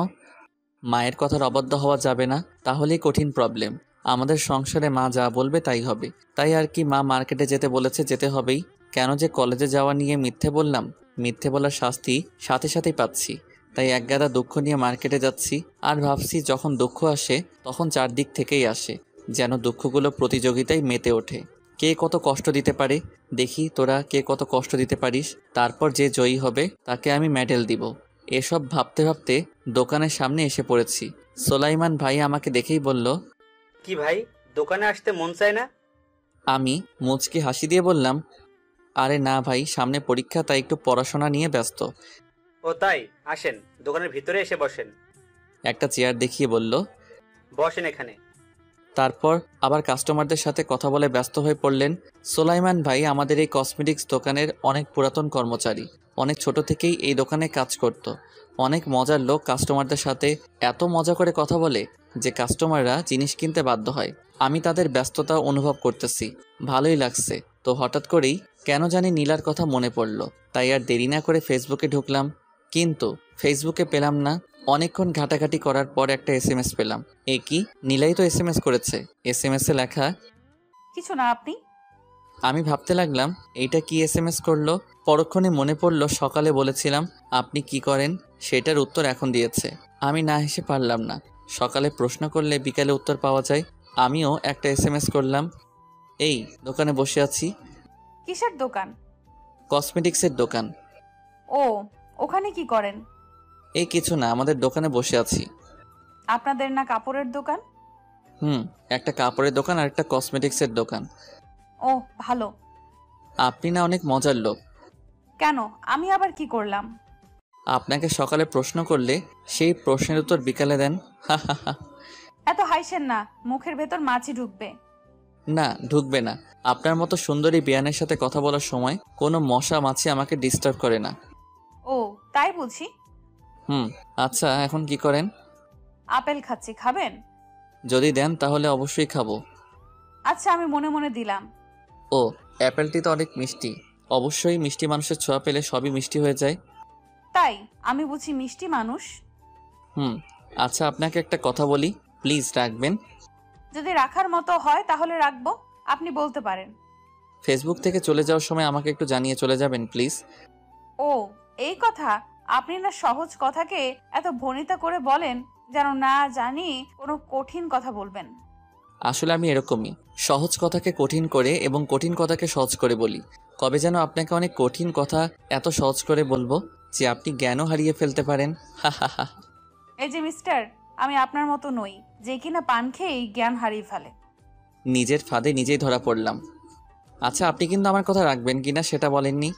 মায়ের কথার অবাধ্য হওয়া যাবে না, তাহলেই কঠিন প্রবলেম। আমাদের সংসারে মা যা বলবে তাই হবে। তাই আর কি, মা মার্কেটে যেতে বলেছে, যেতে হবেই। কেন যে কলেজে যাওয়া নিয়ে মিথ্যে বললাম, মিথ্যে বলার শাস্তি সাথে সাথেই পাচ্ছি। তাই একগাদা দুঃখ নিয়ে মার্কেটে যাচ্ছি। আর ভাবছি যখন দুঃখ আসে তখন চারদিক থেকেই আসে, যেন দুঃখগুলো প্রতিযোগিতায় মেতে ওঠে। কে কত কষ্ট দিতে পারে দেখি, তোরা কে কত কষ্ট দিতে পারিস। তারপর যে জয়ী হবে তাকে আমি মেডেল দিব। এসব ভাবতে ভাবতে দোকানের সামনে এসে পড়েছি। সোলাইমান ভাই আমাকে দেখেই বলল, কি ভাই, দোকানে আসতে মন চায় না? আমি মুচকি হাসি দিয়ে বললাম, আরে না ভাই, সামনে পরীক্ষা, তাই একটু পড়াশোনা নিয়ে ব্যস্ত। ও তাই, আসেন দোকানের ভিতরে এসে বসেন। একটা চেয়ার দেখিয়ে বলল। বসেন এখানে। তারপর আবার কাস্টমারদের সাথে কথা বলে ব্যস্ত হয়ে পড়লেন। সোলাইমান ভাই আমাদের এই কসমেটিক্স দোকানের অনেক পুরাতন কর্মচারী। অনেক ছোট থেকেই এই দোকানে কাজ করত। অনেক মজার লোক, কাস্টমারদের সাথে এত মজা করে কথা বলে যে কাস্টমাররা জিনিস কিনতে বাধ্য হয়। আমি তাদের ব্যস্ততা অনুভব করতেছি, ভালোই লাগছে। তো হঠাৎ করেই কেন জানি নীলার কথা মনে পড়ল। তাই আর দেরি না করে ফেসবুকে ঢুকলাম, কিন্তু ফেসবুকে পেলাম না। অনেকক্ষণ ঘাটাঘাটি করার পর একটা SMS পেলাম। এ কি, নীলাই তো SMS করেছে। SMS-এ লেখা, কিছু না, আপনি? আমি ভাবতে লাগলাম এইটা কি SMS করলো। পরক্ষণে মনে পড়ল সকালে বলেছিলাম আপনি কি করেন, সেটার উত্তর এখন দিয়েছে। আমি না হেসে পারলাম না। সকালে প্রশ্ন করলে বিকালে উত্তর পাওয়া যায়। আমিও একটা SMS করলাম, এই দোকানে বসে আছি। কিসের দোকান? কসমেটিক্সের দোকান। ও, ওখানে কি করেন? এই কিছু না, আমাদের দোকানে বসে আছি। আপনাদের না কাপড়ের দোকান? একটা কাপড়ের দোকান আর একটা কসমেটিক্সের দোকান। ও ভালো। আপনি না অনেক মজার লোক। কেন, আমি আবার কি করলাম? আপনাকে সকালে প্রশ্ন করলে সেই প্রশ্নের উত্তর বিকালে দেন। হা হা হা। এত হাসেন না, মুখের ভেতর মাছি ঢুকবে। না, ঢুকবে না। আপনার মতো সুন্দরী বিয়ানের সাথে কথা বলার সময় কোনো মশা মাছি আমাকে ডিস্টার্ব করে না। ও তাই বুঝি। আচ্ছা, এখন কি করেন? আপেল খাচ্ছি, খাবেন? যদি দেন তাহলে অবশ্যই খাবো। আচ্ছা, আমি মনে মনে দিলাম। ও, অ্যাপেলটি তো অনেক মিষ্টি। অবশ্যই মিষ্টি মানুষের ছোঁয়া পেলে সবই মিষ্টি হয়ে যায়। তাই আমি বুঝি মিষ্টি মানুষ। আচ্ছা, আপনাকে একটা কথা বলি, প্লিজ রাখবেন? যদি রাখার মতো হয় তাহলে রাখবো, আপনি বলতে পারেন। ফেসবুক থেকে চলে যাওয়ার সময় আমাকে একটু জানিয়ে চলে যাবেন প্লিজ। ও এই কথা, আপনি না সহজ কথাকে এত ভনিতা করে বলেন যেন না জানি কোনো কঠিন কথা বলবেন। আসলে আমি এরকমই, সহজ কথাকে কঠিন করে এবং কঠিন কথাকে সহজ করে বলি। কবে যেন আপনাকে অনেক কঠিন কথা এত সহজ করে বলবো যে আপনি জ্ঞানও হারিয়ে ফেলতে পারেন। হা হা হা। এই যে মিস্টার, আমি আপনার মতো নই যে কিনা পান খেয়েই জ্ঞান হারিয়ে ফেলে। নিজের ফাঁদে নিজেই ধরা পড়লাম। আচ্ছা, আপনি কিন্তু আমার কথা রাখবেন কিনা সেটা বলেননি।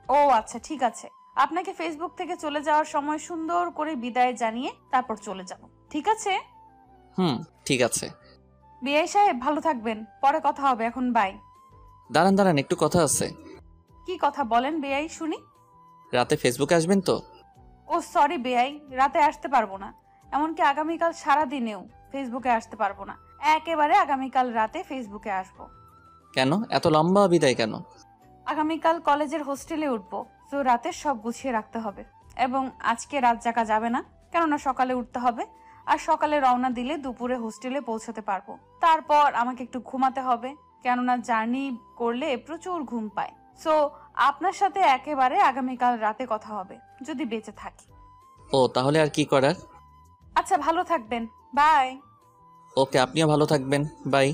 ও আচ্ছা, ঠিক আছে। আপনাকে ফেসবুক থেকে চলে যাওয়ার সময় সুন্দর করে বিদায় জানিয়ে তারপর চলে যাব, ঠিক আছে? ঠিক আছে। বিআই সাহেব ভালো থাকবেন, পরে কথা হবে, এখন বাই। দাঁড়ান, একটু কথা আছে। কি কথা বলেন বিআই, শুনি। রাতে ফেসবুকে আসবেন তো? ও সরি বিআই, রাতে আসতে পারবো না। এমনকি আগামীকাল সারা দিনেও ফেসবুকে আসতে পারবো না। একেবারে আগামীকাল রাতে ফেসবুকে আসবো। কেন এত লম্বা বিদায় কেন? আগামীকাল কলেজের হোস্টেলে উঠবো, তো রাতে সব গুছিয়ে রাখতে হবে। এবং আজকে রাত জাগা যাবে না, কেননা সকালে উঠতে হবে। আর সকালে রওনা দিলে দুপুরে হোস্টেলে পৌঁছাতে পারবো। তারপর আমাকে একটু ঘুমাতে হবে, কেননা জার্নি করলে প্রচুর ঘুম পায়। সো আপনার সাথে একেবারে আগামীকাল রাতে কথা হবে, যদি বেঁচে থাকি। ও তাহলে আর কি করার। আচ্ছা, ভালো থাকবেন, বাই। ওকে, আপনিও ভালো থাকবেন, বাই।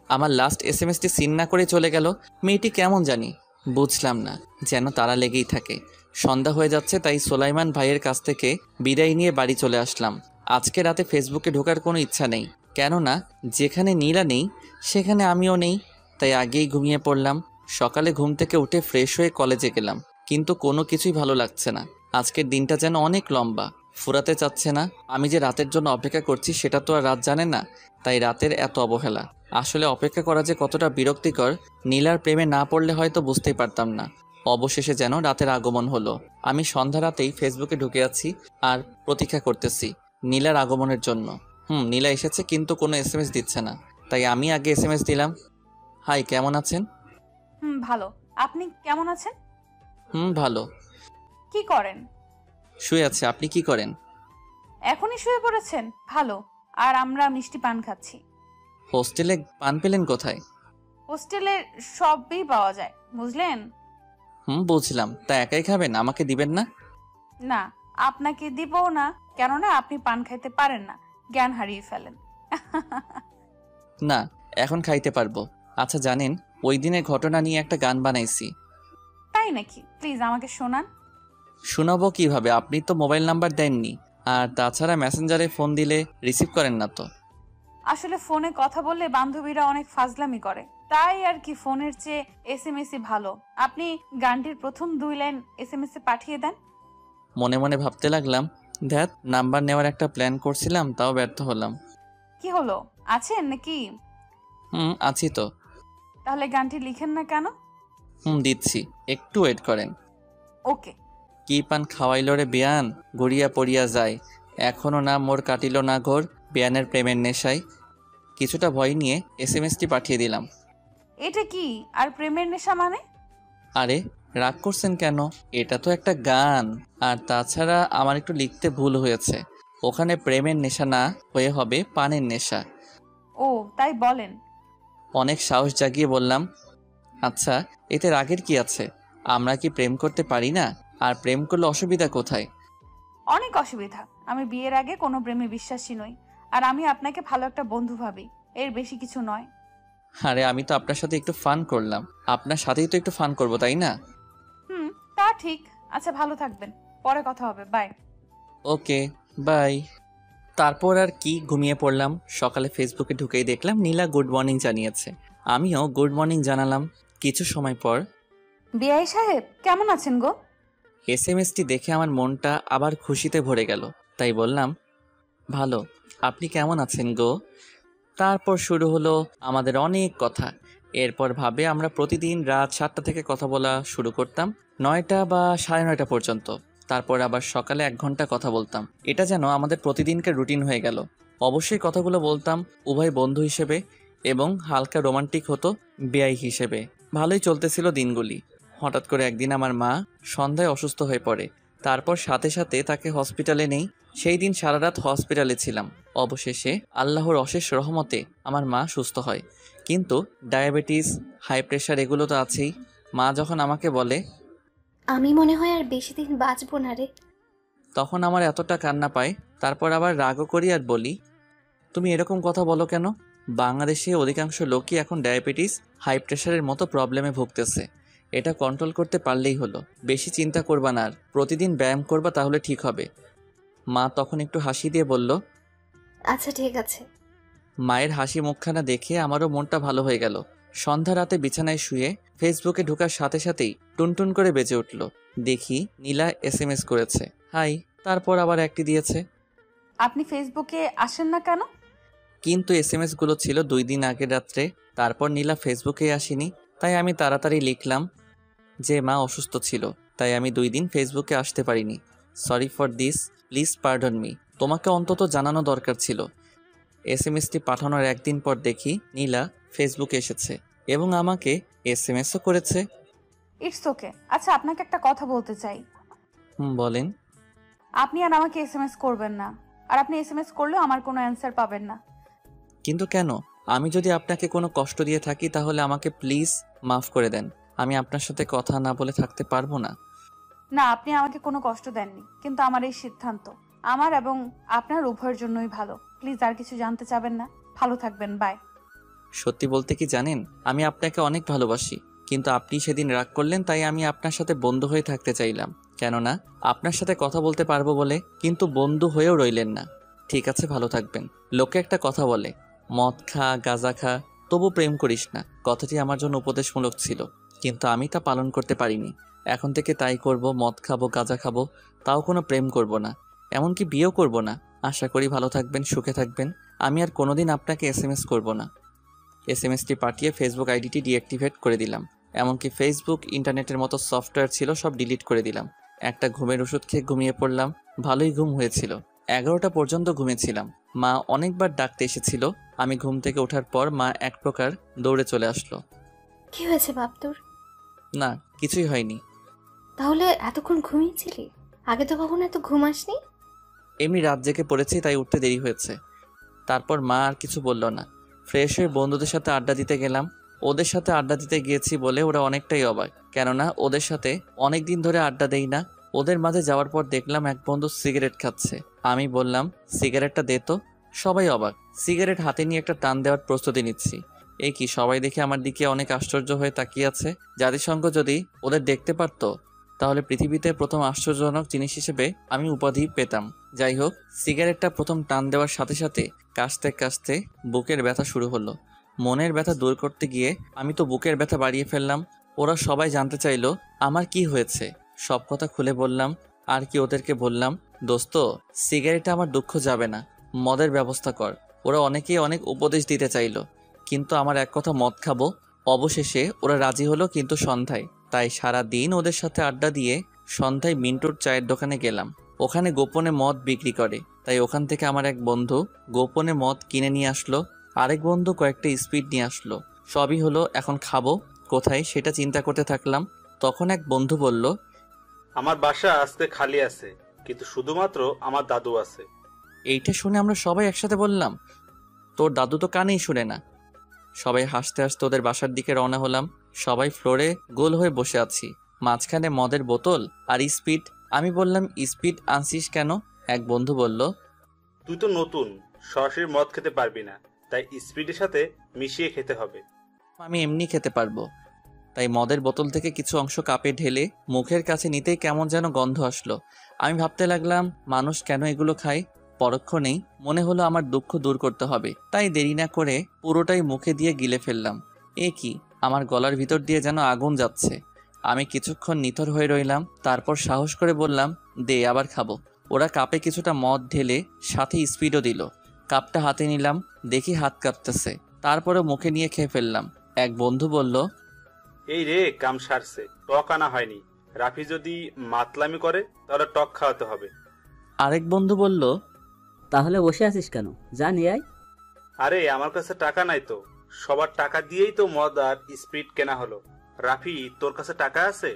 আমার লাস্ট এসএমএসটি সিন না করে চলে গেল। মেয়েটি কেমন জানি, বুঝলাম না, যেন তারা লেগেই থাকে। সন্ধ্যা হয়ে যাচ্ছে, তাই সোলাইমান ভাইয়ের কাছ থেকে বিদায় নিয়ে বাড়ি চলে আসলাম। আজকে রাতে ফেসবুকে ঢোকার কোনো ইচ্ছা নেই, কেননা যেখানে নীলা নেই সেখানে আমিও নেই, তাই আগেই ঘুমিয়ে পড়লাম। সকালে ঘুম থেকে উঠে ফ্রেশ হয়ে কলেজে গেলাম, কিন্তু কোনো কিছুই ভালো লাগছে না। আজকের দিনটা যেন অনেক লম্বা, ফুরাতে চাচ্ছে না। আমি যে রাতের জন্য অপেক্ষা করছি সেটা তো আর রাত জানে না, তাই রাতের এত অবহেলা। আসলে অপেক্ষা করা যে কতটা বিরক্তিকর, নীলার প্রেমে না পড়লে হয়তো বুঝতেই পারতাম না। অবশেষে যেন রাতের আগমন হলো। আমি সন্ধ্যা রাতেই ফেসবুকে ঢুকে আছি আর প্রতীক্ষা করতেছি নীলার আগমনের জন্য। নীলা এসেছে, কিন্তু কোনো এসএমএস দিচ্ছে না, তাই আমি আগে এসএমএস দিলাম। হাই, কেমন আছেন? ভালো। আপনি কেমন আছেন? ভালো। কি করেন? শুয়ে আছে। আপনি কি করেন? এখনই শুয়ে পড়েছেন? ভালো। আর আমরা মিষ্টি পান খাচ্ছি। হোস্টেলে পান পেলেন কোথায়? হোস্টেলে সবই পাওয়া যায়, বুঝলেন? বুঝলাম। তা একাই খাবেন, আমাকে দিবেন না? না, আপনাকে দিবও না, কেননা আপনি পান খাইতে পারেন না, জ্ঞান হারিয়ে ফেলেন। না, এখন খাইতে পারবো। আচ্ছা জানেন, ওই দিনের ঘটনা নিয়ে একটা গান বানাইছি। তাই নাকি? প্লিজ আমাকে শোনান। শোনাবো কিভাবে? আপনি তো মোবাইল নাম্বার দেননি, আর তাছাড়া মেসেঞ্জারে ফোন দিলে রিসিভ করেন না তো। আসলে ফোনে কথা বললে বান্ধবীরা অনেক ফাজলামি করে, তাই আর কি, ফোনের চেয়ে এসএমএসই ভালো। আপনি গানটির প্রথম 2 লাইন এসএমএস এ পাঠিয়ে দেন। মনে মনে ভাবতে লাগলাম, ধ্যাত, নাম্বার নেওয়ার একটা প্ল্যান করছিলাম, তাও ব্যর্থ হলাম। কি হলো, আছেন নাকি? আছি তো। তাহলে গানটি লিখেন না কেন? দিচ্ছি, একটু ওয়েট করেন। ওকে। কি পান খাওয়াইল রে বিয়ান, গড়িয়া পড়িয়া যায়, এখনো না মোর কাটিল না ঘোর, বিয়ানের প্রেমের নেশায়। কিছুটা ভয় নিয়ে এসএমএসটি পাঠিয়ে দিলাম। এটা কি আর প্রেমের নেশা মানে? আরে রাগ করছেন কেন? এটা তো একটা গান। আর তাছাড়া আমার একটু লিখতে ভুল হয়েছে, ওখানে প্রেমের নেশা না হয়ে হবে পানের নেশা। ও তাই বলেন? অনেক সাহস জাগিয়ে বললাম। আচ্ছা, এতে রাগের কি আছে? আমরা কি প্রেম করতে পারি না? আর প্রেম করলে অসুবিধা কোথায়? অনেক অসুবিধা। আমি বিয়ের আগে কোনো প্রেমে বিশ্বাসী নই, আর আমি আপনাকে ভালো একটা বন্ধু ভাবি, এর বেশি কিছু নয়। আরে আমি তো আপনার সাথে একটু ফান করলাম, আপনার সাথেই তো একটু ফান করবো, তাই না? তা ঠিক। আচ্ছা, ভালো থাকবেন, পরে কথা হবে, বাই। Okay, by. তারপর আর কি, ঘুমিয়ে পড়লাম। সকালে ফেসবুকে ঢুকেই দেখলাম নীলা গুড মর্নিং জানিয়েছে, আমিও গুড মর্নিং জানালাম। কিছু সময় পর, বিআই সাহেব কেমন আছেন গো? এসএমএসটি দেখে আমার মনটা আবার খুশিতে ভরে গেল, তাই বললাম, ভালো। আপনি কেমন আছেন গো? তারপর শুরু হলো আমাদের অনেক কথা। এরপর ভাবে আমরা প্রতিদিন রাত 7টা থেকে কথা বলা শুরু করতাম, 9টা বা 9:30 পর্যন্ত। তারপর আবার সকালে 1 ঘন্টা কথা বলতাম। এটা যেন আমাদের প্রতিদিনকার রুটিন হয়ে গেল। অবশ্যই কথাগুলো বলতাম উভয় বন্ধু হিসেবে, এবং হালকা রোমান্টিক হতো বেয়াই হিসেবে। ভালোই চলতেছিল দিনগুলি। হঠাৎ করে একদিন আমার মা সন্ধ্যায় অসুস্থ হয়ে পড়ে। তারপর সাথে সাথে তাকে হসপিটালে নেই। সেই দিন সারা রাত হসপিটালে ছিলাম। অবশেষে আল্লাহর অশেষ রহমতে আমার মা সুস্থ হয়, কিন্তু ডায়াবেটিস, হাই প্রেশার এগুলো তো আছেই। মা যখন আমাকে বলে, আমি মনে হয় আর বেশি দিন বাঁচবো না রে, তখন আমার এতটা কান্না পায়। তারপর আবার রাগও করি আর বলি, তুমি এরকম কথা বলো কেন? বাংলাদেশে অধিকাংশ লোকই এখন ডায়াবেটিস, হাই প্রেশারের মতো প্রবলেমে ভুগতেছে। এটা কন্ট্রোল করতে পারলেই হলো। বেশি চিন্তা করবা না, আর প্রতিদিন ব্যায়াম করবা, তাহলে ঠিক হবে। মা তখন একটু হাসি দিয়ে বলল, আচ্ছা ঠিক আছে। মায়ের হাসি মুখখানা দেখে আমারও মনটা ভালো হয়ে গেল। সন্ধ্যা রাতে বিছানায় শুয়ে ফেসবুকে ঢোকার সাথে সাথেই টুনটুন করে বেজে উঠল। দেখি নীলা এসএমএস করেছে, হাই। তারপর আবার একটি দিয়েছে, আপনি ফেসবুকে আসেন না কেন? কিন্তু এসএমএসগুলো ছিল 2 দিন আগের রাত্রে। তারপর নীলা ফেসবুকে আসেনি, তাই আমি তাড়াতাড়ি লিখলাম যে মা অসুস্থ ছিল, তাই আমি 2 দিন ফেসবুকে আসতে পারিনি। Sorry for this, please pardon me. তোমাকে অন্তত জানানো দরকার ছিল। এসএমএসটি পাঠানোর 1 দিন পর দেখি নীলা ফেসবুকে এসেছে এবং আমাকে এসএমএসও করেছে। It's okay. আচ্ছা, আপনাকে একটা কথা বলতে চাই। বলেন। আপনি আর আমাকে এসএমএস করবেন না, আর আপনি এসএমএস করলেও আমার কোনো অ্যান্সার পাবেন না। কিন্তু কেন? আমি যদি আপনাকে কোনো কষ্ট দিয়ে থাকি তাহলে আমাকে প্লিজ মাফ করে দেন। আমি আপনার সাথে কথা না বলে থাকতে পারবো না। না, আপনি আমাকে কোনো কষ্ট দেননি, কিন্তু আমার এই সিদ্ধান্ত আমার এবং আপনার উভয়ের জন্যই ভালো। প্লিজ আর কিছু জানতে চাবেন না। ভালো থাকবেন, বাই। সত্যি বলতে কি জানেন, আমি আপনাকে অনেক ভালোবাসি, কিন্তু আপনি সেদিন রাগ করলেন, তাই আমি আপনার সাথে বন্ধু হয়ে থাকতে চাইলাম। কেননা আপনার সাথে কথা বলতে পারবো বলে, কিন্তু বন্ধু হয়েও রইলেন না। ঠিক আছে, ভালো থাকবেন। লোকে একটা কথা বলে, মদ খা, গাঁজা খা, তবু প্রেম করিস না। কথাটি আমার জন্য উপদেশমূলক ছিল, কিন্তু আমি তা পালন করতে পারিনি। এখন থেকে তাই করব, মদ খাবো, গাঁজা খাবো, তাও কোনো প্রেম করব না, এমনকি বিয়েও করব না। আশা করি ভালো থাকবেন, সুখে থাকবেন। আমি আর কোনোদিন আপনাকে এসএমএস করব না। এসএমএসটি পাঠিয়ে ফেসবুক আইডিটি ডিঅ্যাক্টিভেট করে দিলাম। এমনকি ফেসবুক, ইন্টারনেটের মতো সফটওয়্যার ছিল সব ডিলিট করে দিলাম। একটা ঘুমের ওষুধ খেয়ে ঘুমিয়ে পড়লাম। ভালোই ঘুম হয়েছিল। 11টা পর্যন্ত ঘুমেছিলাম। মা অনেকবার ডাকতে এসেছিল। আমি ঘুম থেকে ওঠার পর মা এক প্রকার দৌড়ে চলে আসলো। কি হয়েছে বাপ তোর? না, কিছুই হয়নি। তাহলে এতক্ষণ ঘুমিয়েছিলি? আগে তো কখনো এত ঘুম আসনি। এমনি রাত জেগে পড়েছি, তাই উঠতে দেরি হয়েছে। তারপর মা আর কিছু বলল না। ফ্রেশ হয়ে বন্ধুদের সাথে আড্ডা দিতে গেলাম। ওদের সাথে আড্ডা দিতে গিয়েছি বলে ওরা অনেকটাই অবাক, কেননা ওদের সাথে অনেক দিন ধরে আড্ডা দেই না। ওদের মাঝে যাওয়ার পর দেখলাম এক বন্ধু সিগারেট খাচ্ছে। আমি বললাম, সিগারেটটা দে তো। সবাই অবাক। সিগারেট হাতে নিয়ে একটা টান দেওয়ার প্রস্তুতি নিচ্ছি। এই কি, সবাই দেখে আমার দিকে অনেক আশ্চর্য হয়ে তাকিয়ে আছে। জাতিসংঘ যদি ওদের দেখতে পারতো তাহলে পৃথিবীতে প্রথম আশ্চর্যজনক জিনিস হিসেবে আমি উপাধি পেতাম। যাই হোক, সিগারেটটা প্রথম টান দেওয়ার সাথে সাথে কাশতে কাশতে বুকের ব্যথা শুরু হলো। মনের ব্যথা দূর করতে গিয়ে আমি তো বুকের ব্যথা বাড়িয়ে ফেললাম। ওরা সবাই জানতে চাইলো আমার কি হয়েছে। সব কথা খুলে বললাম। আর কি ওদেরকে বললাম, দোস্ত, সিগারেটে আমার দুঃখ যাবে না, মদের ব্যবস্থা কর। ওরা অনেকেই অনেক উপদেশ দিতে চাইলো, কিন্তু আমার এক কথা, মদ খাবো। অবশেষে ওরা রাজি হলো, কিন্তু সন্ধ্যায়। তাই সারা দিন ওদের সাথে আড্ডা দিয়ে সন্ধ্যায় মিন্টুর চায়ের দোকানে গেলাম। ওখানে গোপনে মদ বিক্রি করে, তাই ওখান থেকে আমার এক বন্ধু গোপনে মদ কিনে নিয়ে আসলো। আরেক বন্ধু কয়েকটা স্পিড নিয়ে আসলো। সবই হলো। এখন খাবো কোথায় সেটা চিন্তা করতে থাকলাম। তখন এক বন্ধু বলল, আমার বাসা আজকে খালি আছে, কিন্তু শুধুমাত্র আমার দাদু আছে। এইটা শুনে আমরা সবাই একসাথে বললাম, তোর দাদু তো কানেই শুনে না। সবাই হাসতে হাসতে ওদের বাসার দিকে রওনা হলাম। সবাই ফ্লোরে গোল হয়ে বসে আছি, মাঝখানে মদের বোতল আর স্পিড। আমি বললাম, স্পিড আনছিস কেন? এক বন্ধু বলল, তুই তো নতুন, সরাসরি মদ খেতে পারবি না, তাই স্পিডের সাথে মিশিয়ে খেতে হবে। আমি এমনি খেতে পারবো। তাই মদের বোতল থেকে কিছু অংশ কাপে ঢেলে মুখের কাছে নিতেই কেমন যেন গন্ধ আসলো। আমি ভাবতে লাগলাম, মানুষ কেন এগুলো খায়? পরক্ষণেই মনে হলো আমার দুঃখ দূর করতে হবে, তাই দেরি না করে পুরোটাই মুখে দিয়ে গিলে ফেললাম। এ কি, আমার গলার ভিতর দিয়ে যেন আগুন যাচ্ছে। আমি কিছুক্ষণ নিথর হয়ে রইলাম, তারপর সাহস করে বললাম, দে, আবার খাবো। ওরা কাপে কিছুটা মদ ঢেলে সাথে স্পিডও দিল। কাপটা হাতে নিলাম, দেখি হাত কাঁপতেছে। তারপরে মুখে নিয়ে খেয়ে ফেললাম। এক বন্ধু বলল, এই রে, কাম সারছে, টক আনা হয়নি। রাফি যদি মাতলামি করে তাহলে টক খাওয়াতে হবে। আরেক বন্ধু বলল, তাহলে বসে আছিস কেন, যা নিয়ে আয়। আরে আমার কাছে টাকা নাই তো, সবার টাকা দিয়েই তো মদ আর স্পিড কেনা হলো। রাফি, তোর কাছে টাকা আছে?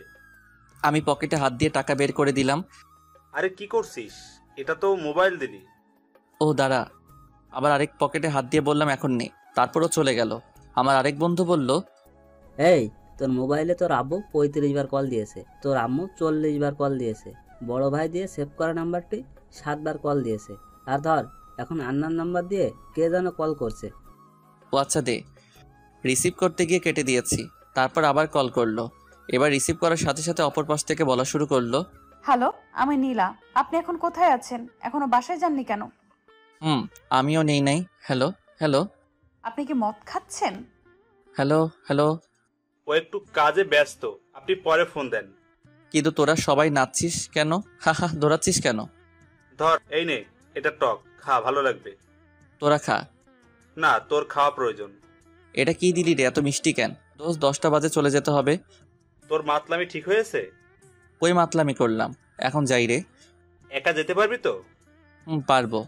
আমি পকেটে হাত দিয়ে টাকা বের করে দিলাম। আরে কি করছিস? এটা তো মোবাইল দিলি। ও দাঁড়া। আবার আরেক পকেটে হাত দিয়ে বললাম, এখন নেই। তারপরও চলে গেল। আমার আরেক বন্ধু বলল, এই, তোর মোবাইলে তোর আব্বু 35 বার কল দিয়েছে, তোর আম্মু 40 বার কল দিয়েছে, বড় ভাই দিয়ে সেভ করা নাম্বারটি 7 বার কল দিয়েছে, আর ধর এখন আন্নার নাম্বার দিয়ে কে যেন কল করছে। ও আচ্ছা, দে। রিসিভ করতে গিয়ে কেটে দিয়েছি। তারপর আবার কল করলো। এবার রিসিভ করার সাথে সাথে অপর পাশ থেকে বলা শুরু করলো, হ্যালো, আমি নীলা। আপনি এখন কোথায় আছেন? এখনো বাসায় যাননি কেন? আমিও নেই নাই। হ্যালো হ্যালো আপনি কি মদ খাচ্ছেন? হ্যালো হ্যালো ও একটু কাজে ব্যস্ত, আপনি পরে ফোন দেন। কিন্তু তোরা সবাই নাচছিস কেন? হা হা, দৌড়াচ্ছিস কেন? ধর, এই নে, এটা টক, খা, ভালো লাগবে। তোরা খা। না, তোর খাওয়া প্রয়োজন। এটা কি দিলি রে, এত মিষ্টি কেন? দোস্ত, 10টা বাজে চলে যেতে হবে। তোর মাতলামি ঠিক হয়েছে? ওই মাতলামি করলাম, এখন যাই রে। একা যেতে পারবি তো? পারবো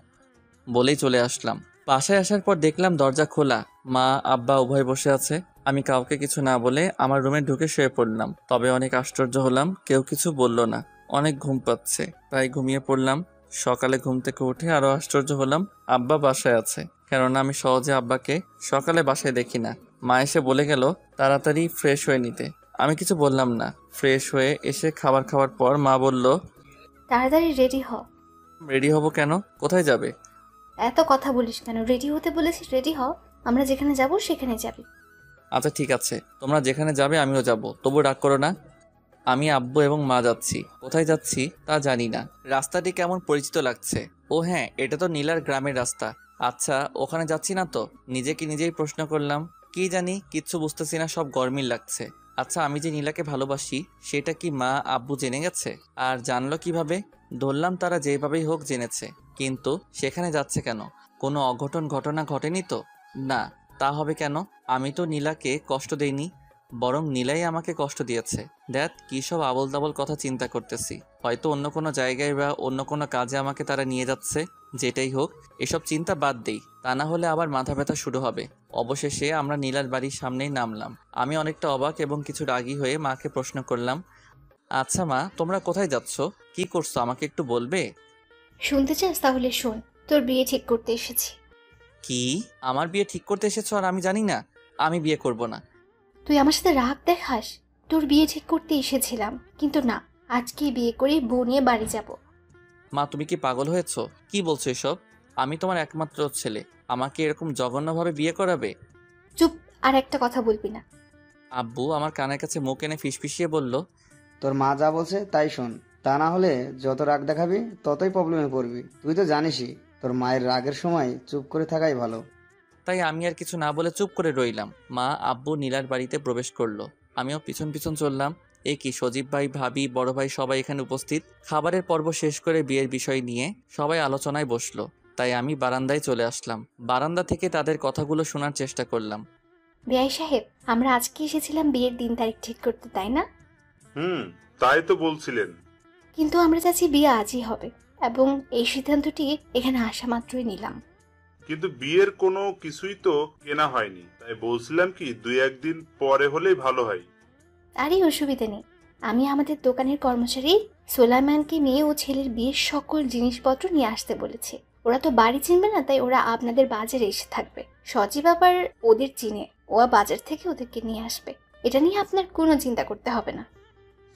বলেই চলে আসলাম। বাসায় আসার পর দেখলাম দরজা খোলা, মা আব্বা উভয় বসে আছে। আমি কাউকে কিছু না বলে আমার রুমে ঢুকে শুয়ে পড়লাম। তবে অনেক আশ্চর্য হলাম, কেউ কিছু বলল না। অনেক ঘুম পাচ্ছে, তাই ঘুমিয়ে পড়লাম। সকালে ঘুম থেকে উঠে আরো আশ্চর্য হলাম আব্বা বাসায় আছে, কেননা আমি সহজে আব্বাকে সকালে বাসায় দেখি না। মা এসে বলে গেল তাড়াতাড়ি ফ্রেশ হয়ে নিতে। আমি কিছু বললাম না। ফ্রেশ হয়ে এসে খাবার খাওয়ার পর মা বলল, তাড়াতাড়ি রেডি হ। রেডি হব কেন? কোথায় যাবে? এত কথা বলিস কেন? রেডি হতে বলেছি, রেডি হ। আমরা যেখানে যাব সেখানে যাবি। আচ্ছা ঠিক আছে, তোমরা যেখানে যাবে আমিও যাব, তবু রাগ করো না। আমি আব্বু এবং মা যাচ্ছি। কোথায় যাচ্ছি তা জানি না। রাস্তাটি কেমন পরিচিত লাগছে। ও হ্যাঁ, এটা তো নীলার গ্রামের রাস্তা। আচ্ছা ওখানে যাচ্ছি না তো? নিজেকে নিজেই প্রশ্ন করলাম। কি জানি, কিচ্ছু বুঝতেছি না, সব গরমিল লাগছে। আচ্ছা আমি যে নীলাকে ভালোবাসি সেটা কি মা আব্বু জেনে গেছে? আর জানলো কিভাবে? ধরলাম তারা যেভাবেই হোক জেনেছে, কিন্তু সেখানে যাচ্ছে কেন? কোনো অঘটন ঘটনা ঘটেনি তো? না, তা হবে কেন? আমি তো নীলাকে কষ্ট দেইনি, বরং নীলাই আমাকে কষ্ট দিয়েছে। দেখ কী সব আবল তাবল কথা চিন্তা করতেছি। হয়তো অন্য কোনো জায়গায় বা অন্য কোনো কাজে আমাকে তারা নিয়ে যাচ্ছে। যেটাই হোক, এসব চিন্তা বাদ দেই, তা না হলে আবার মাথা ব্যথা শুরু হবে। অবশেষে আমরা নীলার বাড়ির সামনেই নামলাম। আমি অনেকটা অবাক এবং কিছু রাগী হয়ে মাকে প্রশ্ন করলাম, আচ্ছা মা, তোমরা কোথায় যাচ্ছ? কি করছো আমাকে একটু বলবে? শুনতে চাস? তাহলে শোন, তোর বিয়ে ঠিক করতে এসেছি। কি? আমার বিয়ে ঠিক করতে এসেছো আর আমি জানি না? আমি বিয়ে করব না। তুই আমার সাথে রাগ দেখাস? তোর বিয়ে ঠিক করতে এসেছিলাম, কিন্তু না, আজকেই বিয়ে করে বউ নিয়ে বাড়ি যাব। মা তুমি কি পাগল হয়েছো? কি বলছো এসব? আমি তোমার একমাত্র ছেলে, আমাকে এরকম জঘন্যভাবে বিয়ে করাবে? চুপ, আর একটা কথা বলবি না। আব্বু আমার কানের কাছে মুখ এনে ফিসফিসিয়ে বলল, তোর মা যা বলছে তাই শোন, তা না হলে যত রাগ দেখাবি ততই প্রবলেমে পড়বি। তুই তো জানিসই তোর মায়ের রাগের সময় চুপ করে থাকাই ভালো। তাই আমি আর কিছু না বলে চুপ করে রইলাম। মা আব্বু নীলার বাড়িতে প্রবেশ করলো, আমিও পিছন পিছন চললাম। এ কি, সজীব ভাই, ভাবি, বড় ভাই সবাই এখানে উপস্থিত। খাবারের পর্ব শেষ করে বিয়ের বিষয় নিয়ে সবাই আলোচনায় বসলো, তাই আমি বারান্দায় চলে আসলাম। বারান্দা থেকে তাদের কথাগুলো শোনার চেষ্টা করলাম। বেয়াই সাহেব, আমরা আজকে এসেছিলাম বিয়ের দিন তারিখ ঠিক করতে, তাই না? তাই তো বলছিলেন। কিন্তু আমরা চাচ্ছি বিয়ে আজই হবে, এবং এই সিদ্ধান্তটি এখানে আসা মাত্রই নিলাম। কিন্তু বিয়ের কোনো কিছুই তো কেনা হয়নি, তাই বলছিলাম কি 2-1 দিন পরে হলেই ভালো হয়। আরে অসুবিধা নেই, আমি আমাদের দোকানের কর্মচারী সোলাইমানকে মেয়ে ও ছেলের বিয়ের সকল জিনিসপত্র নিয়ে আসতে বলেছি। ওরা তো বাড়ি চিনবে না, তাই ওরা আপনাদের বাজারে এসে থাকবে। সজীব আবার ওদের চিনে, ও বাজার থেকে ওদেরকে নিয়ে আসবে। এটা নিয়ে আপনার কোনো চিন্তা করতে হবে না।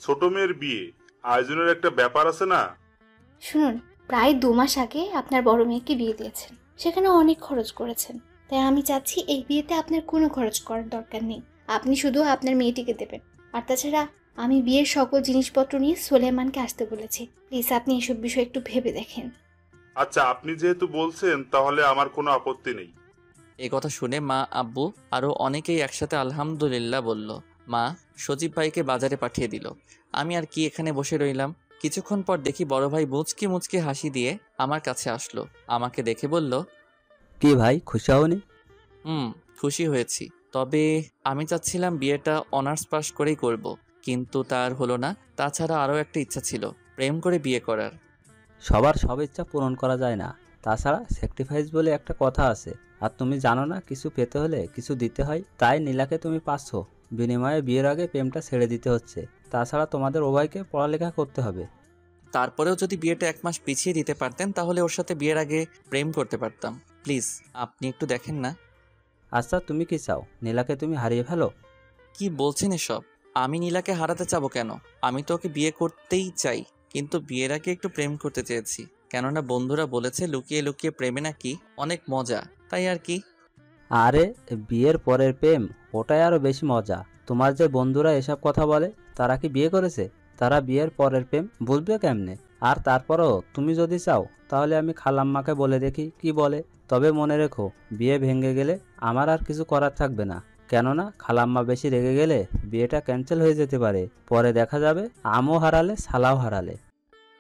ছোট মেয়ের বিয়ে, আয়োজনের একটা ব্যাপার আছে না? শুনুন, প্রায় 2 মাস আগে আপনার বড় মেয়েকে বিয়ে দিয়েছেন, সেখানে অনেক খরচ করেছেন। তাই আমি চাচ্ছি এই বিয়েতে আপনার কোনো খরচ করার দরকার নেই, আপনি শুধু আপনার মেয়েটিকে দেবেন। আর তাছাড়া আমি বিয়ের সকল জিনিসপত্র নিয়ে সোলেমানকে আসতে বলেছি। প্লিজ আপনি এসব বিষয় একটু ভেবে দেখেন। আচ্ছা আপনি যেহেতু বলছেন তাহলে আমার কোনো আপত্তি নেই। এ কথা শুনে মা আব্বু আরও অনেকেই একসাথে আলহামদুলিল্লাহ বলল। মা সজীব ভাইকে বাজারে পাঠিয়ে দিল। আমি আর কি এখানে বসে রইলাম। কিছুক্ষণ পর দেখি বড় ভাই মুচকি মুচকি হাসি দিয়ে আমার কাছে আসলো। আমাকে দেখে বলল, কি ভাই, খুশি হওনি? খুশি হয়েছি, তবে আমি চাচ্ছিলাম বিয়েটা অনার্স পাস করেই করব, কিন্তু তার হলো না। তাছাড়া আরও একটা ইচ্ছা ছিল, প্রেম করে বিয়ে করার। সবার সব ইচ্ছা পূরণ করা যায় না, তাছাড়া স্যাক্রিফাইস বলে একটা কথা আছে। আর তুমি জানো না, কিছু পেতে হলে কিছু দিতে হয়। তাই নীলাকে তুমি পাচ্ছ, বিনিময়ে বিয়ের আগে প্রেমটা ছেড়ে দিতে হচ্ছে। তাছাড়া তোমাদের উভয়কে পড়ালেখা করতে হবে। তারপরেও যদি বিয়েটা 1 মাস পিছিয়ে দিতে পারতেন তাহলে ওর সাথে বিয়ের আগে প্রেম করতে পারতাম। প্লিজ আপনি একটু দেখেন না। আচ্ছা তুমি কি চাও, নীলাকে তুমি হারিয়ে ফেলো? কি বলছেন এসব? আমি নীলাকে হারাতে চাবো কেন? আমি তো ওকে বিয়ে করতেই চাই, কিন্তু বিয়ের আগে একটু প্রেম করতে চেয়েছি। কেননা বন্ধুরা বলেছে লুকিয়ে লুকিয়ে প্রেমে নাকি অনেক মজা, তাই আর কি। আরে বিয়ের পরের প্রেম, ওটাই আরো বেশি মজা। তোমার যে বন্ধুরা এসব কথা বলে, তারা কি বিয়ে করেছে? তারা বিয়ের পরের প্রেম বুঝবে কেমনে? আর তারপরও তুমি যদি চাও তাহলে আমি খালাম্মাকে বলে দেখি কি বলে। তবে মনে রেখো, বিয়ে ভেঙে গেলে আমার আর কিছু করার থাকবে না। কেননা খালাম্মা বেশি রেগে গেলে বিয়েটা ক্যান্সেল হয়ে যেতে পারে। পরে দেখা যাবে আমও হারালে শালাও হারালে।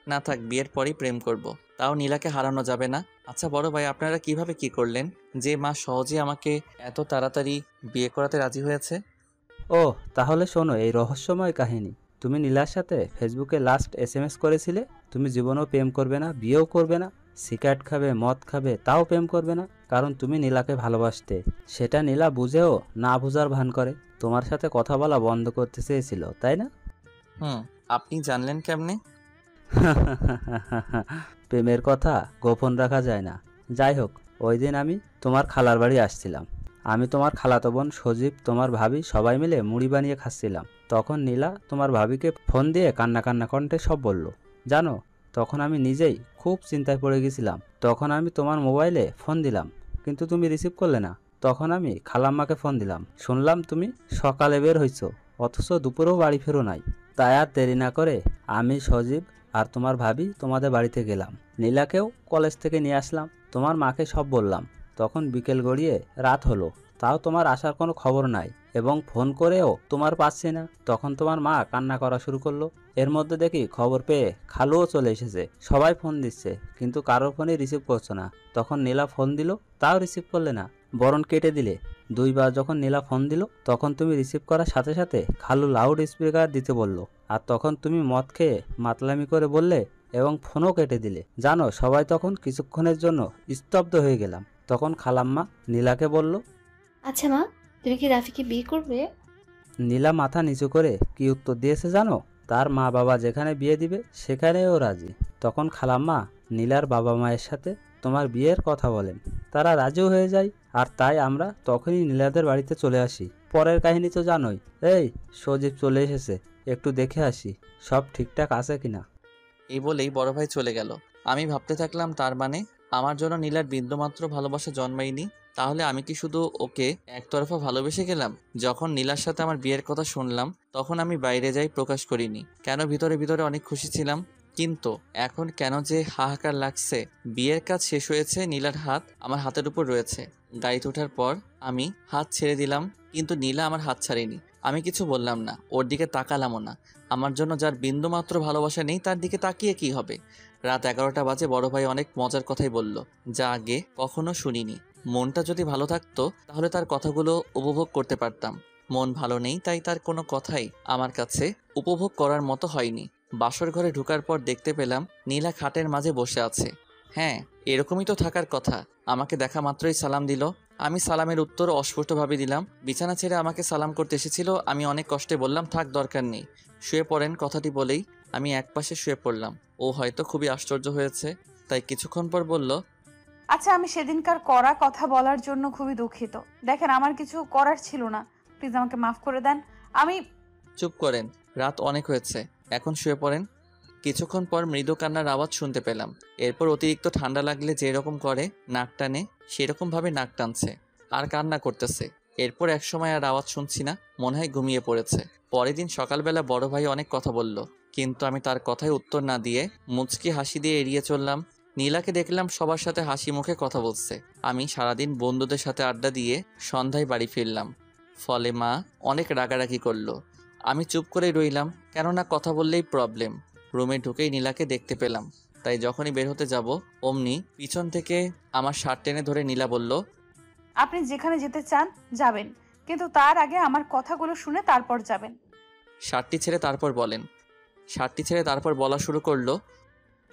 না থাক, বিয়ের পরই প্রেম করব, তাও নীলাকে হারানো যাবে না। আচ্ছা বড় ভাই, আপনারা কিভাবে কি করলেন যে মা সহজে আমাকে এত তাড়াতাড়ি বিয়ে করাতে রাজি হয়েছে? ও তাহলে শোনো এই রহস্যময় কাহিনী। তুমি নীলার সাথে ফেসবুকে লাস্ট SMS করেছিলে তুমি জীবনেও প্রেম করবে না, বিয়েও করবে না, সিগারেট খাবে, মদ খাবে, তাও প্রেম করবে না, কারণ তুমি নীলাকে ভালোবাসতে। সেটা নীলা বুঝেও না বুঝার ভান করে তোমার সাথে কথা বলা বন্ধ করতে চেয়েছিল, তাই না? আপনি জানলেন কেমনে? প্রেমের কথা গোপন রাখা যায় না। যাই হোক, ওই দিন আমি তোমার খালার বাড়ি আসছিলাম। আমি, তোমার খালাতো বোন, সজীব, তোমার ভাবি সবাই মিলে মুড়ি বানিয়ে খাচ্ছিলাম। তখন নীলা তোমার ভাবিকে ফোন দিয়ে কান্না কান্না কণ্ঠে সব বলল। জানো, তখন আমি নিজেই খুব চিন্তায় পড়ে গেছিলাম। তখন আমি তোমার মোবাইলে ফোন দিলাম, কিন্তু তুমি রিসিভ করলে না। তখন আমি খালাম্মাকে ফোন দিলাম, শুনলাম তুমি সকালে বের হইছো, অথচ দুপুরেও বাড়ি ফেরো নাই। তাই আর দেরি না করে আমি, সজীব আর তোমার ভাবি তোমাদের বাড়িতে গেলাম। নীলাকেও কলেজ থেকে নিয়ে আসলাম। তোমার মাকে সব বললাম। তখন বিকেল গড়িয়ে রাত হলো, তাও তোমার আসার কোনো খবর নাই, এবং ফোন করেও তোমার পাচ্ছি না। তখন তোমার মা কান্না করা শুরু করলো। এর মধ্যে দেখি খবর পেয়ে খালুও চলে এসেছে। সবাই ফোন দিচ্ছে, কিন্তু কারোর ফোনই রিসিভ করছো না। তখন নীলা ফোন দিল, তাও রিসিভ করলে না, বরং কেটে দিলে। দুইবার যখন নীলা ফোন দিল, তখন তুমি রিসিভ করার সাথে সাথে খালু লাউড স্পিকার দিতে বললো। আর তখন তুমি মদ খেয়ে মাতলামি করে বললে এবং ফোনও কেটে দিলে। জানো, সবাই তখন কিছুক্ষণের জন্য স্তব্ধ হয়ে গেলাম। তখন খালাম্মা নীলাকে বলল, আচ্ছা মা, তুমি কি রাফিকে বিয়ে করবে? নীলা মাথা নিচু করে কি উত্তর দিয়েছে জানো? তার মা বাবা যেখানে বিয়ে দিবে সেখানেও রাজি। তখন খালাম্মা নীলার বাবা মায়ের সাথে তোমার বিয়ের কথা বলেন, তারা রাজিও হয়ে যায়। আর তাই আমরা তখনই নীলাদের বাড়িতে চলে আসি। পরের কাহিনী তো জানোই। এই, সজীব চলে এসেছে, একটু দেখে আসি সব ঠিকঠাক আছে কিনা। এই বলেই বড় ভাই চলে গেল। আমি ভাবতে থাকলাম, তার মানে আমার জন্য নীলার বিন্দুমাত্র ভালোবাসা জন্মায়নি। তাহলে আমি কি শুধু ওকে একতরফা ভালোবেসে গেলাম? যখন নীলার সাথে আমার বিয়ের কথা শুনলাম, তখন আমি বাইরে যাই প্রকাশ করিনি। কেন ভিতরে ভিতরে অনেক খুশি ছিলাম, কিন্তু এখন কেন যে হাহাকার লাগছে। বিয়ের কাজ শেষ হয়েছে, নীলার হাত আমার হাতের উপর রয়েছে। গাড়িতে ওঠার পর আমি হাত ছেড়ে দিলাম, কিন্তু নীলা আমার হাত ছাড়েনি। আমি কিছু বললাম না, ওর দিকে তাকালামও না। আমার জন্য যার বিন্দুমাত্র ভালোবাসা নেই, তার দিকে তাকিয়ে কি হবে? রাত 11টা বাজে। বড় ভাই অনেক মজার কথাই বলল, যা আগে কখনো শুনিনি। মনটা যদি ভালো থাকতো তাহলে তার কথাগুলো উপভোগ করতে পারতাম। মন ভালো নেই, তাই তার কোনো কথাই আমার কাছে উপভোগ করার মতো হয়নি। বাসর ঘরে ঢোকার পর দেখতে পেলাম নীলা খাটের মাঝে বসে আছে। হ্যাঁ, এরকমই তো থাকার কথা। আমাকে দেখা মাত্রই সালাম দিল। আমি সালামের উত্তর অস্পষ্টভাবে দিলাম। বিছানা ছেড়ে আমাকে সালাম করতে এসেছিল। আমি অনেক কষ্টে বললাম, থাক, দরকার নেই, শুয়ে পড়েন। কথাটি বলেই আমি একপাশে শুয়ে পড়লাম। ও হয়তো খুবই আশ্চর্য হয়েছে, তাই কিছুক্ষণ পর বলল, আচ্ছা, আমি সেদিনকার করা কথা বলার জন্য খুবই দুঃখিত। দেখেন, আমার কিছু করার ছিল না, প্লিজ আমাকে মাফ করে দেন। আমি চুপ করেন, রাত অনেক হয়েছে, এখন শুয়ে পড়েন। কিছুক্ষণ পর মৃদু কান্নার আওয়াজ শুনতে পেলাম। এরপর অতিরিক্ত ঠান্ডা লাগলে যেরকম করে নাক টানে, সেরকমভাবে নাক টানছে আর কান্না করতেছে। এরপর একসময় আর আওয়াজ শুনছি না, মনে হয় ঘুমিয়ে পড়েছে। পরের দিন সকালবেলা বড় ভাই অনেক কথা বলল, কিন্তু আমি তার কথায় উত্তর না দিয়ে মুচকি হাসি দিয়ে এড়িয়ে চললাম। নীলাকে দেখলাম সবার সাথে হাসি মুখে কথা বলছে। আমি সারাদিন বন্ধুদের সাথে আড্ডা দিয়ে সন্ধ্যায় বাড়ি ফিরলাম। ফলে মা অনেক রাগারাগি করলো। আমি চুপ করেই রইলাম, কেননা কথা বললেই প্রবলেম। রুমে ঢুকেই নীলাকে দেখতে পেলাম, তাই যখনই বের হতে যাব অমনি পিছন থেকে আমার শার্ট টেনে ধরে নীলা বলল, আপনি যেখানে যেতে চান যাবেন, কিন্তু তার আগে আমার কথাগুলো শুনে তারপর যাবেন। শার্টটি ছেড়ে তারপর বলা শুরু করলো,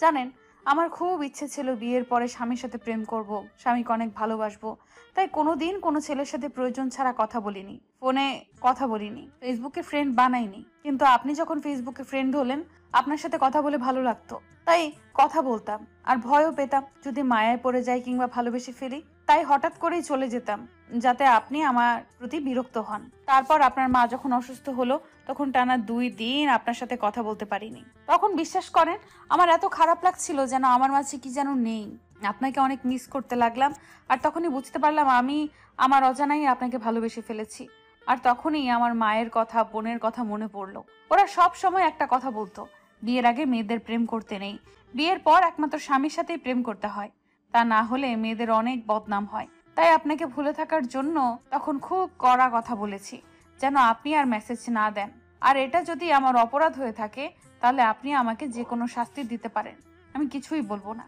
জানেন, আমার খুব ইচ্ছে ছিল বিয়ের পরে স্বামীর সাথে প্রেম করব, স্বামীকে অনেক ভালোবাসবো। তাই কোনোদিন কোনো ছেলের সাথে প্রয়োজন ছাড়া কথা বলিনি, ফোনে কথা বলিনি, ফেসবুকে ফ্রেন্ড বানাইনি। কিন্তু আপনি যখন ফেসবুকে ফ্রেন্ড হলেন, আপনার সাথে কথা বলে ভালো লাগতো, তাই কথা বলতাম। আর ভয়ও পেতাম যদি মায়ায় পড়ে যাই কিংবা ভালোবেসে ফেলি, তাই হঠাৎ করেই চলে যেতাম, যাতে আপনি আমার প্রতি বিরক্ত হন। তারপর আপনার মা যখন অসুস্থ হলো, তখন টানা 2 দিন আপনার সাথে কথা বলতে পারিনি। তখন বিশ্বাস করেন, আমার এত খারাপ লাগছিল, যেন আমার মাঝে কি যেন নেই। আপনাকে অনেক মিস করতে লাগলাম। আর তখনই বুঝতে পারলাম আমি আমার অজানাই আপনাকে ভালোবেসে ফেলেছি। আর তখনই আমার মায়ের কথা, বোনের কথা মনে পড়লো। ওরা সব সময় একটা কথা বলতো, বিয়ের আগে মেয়েদের প্রেম করতে নেই, বিয়ের পর একমাত্র স্বামীর সাথেই প্রেম করতে হয়, তা না হলে মেয়েদের অনেক বদনাম হয়। তাই আপনাকে ভুলে থাকার জন্য তখন খুব কড়া কথা বলেছি, যেন আপনি আর মেসেজ না দেন। আর এটা যদি আমার অপরাধ হয়ে থাকে, তাহলে আপনি আমাকে যে কোনো শাস্তি দিতে পারেন, আমি কিছুই বলবো না।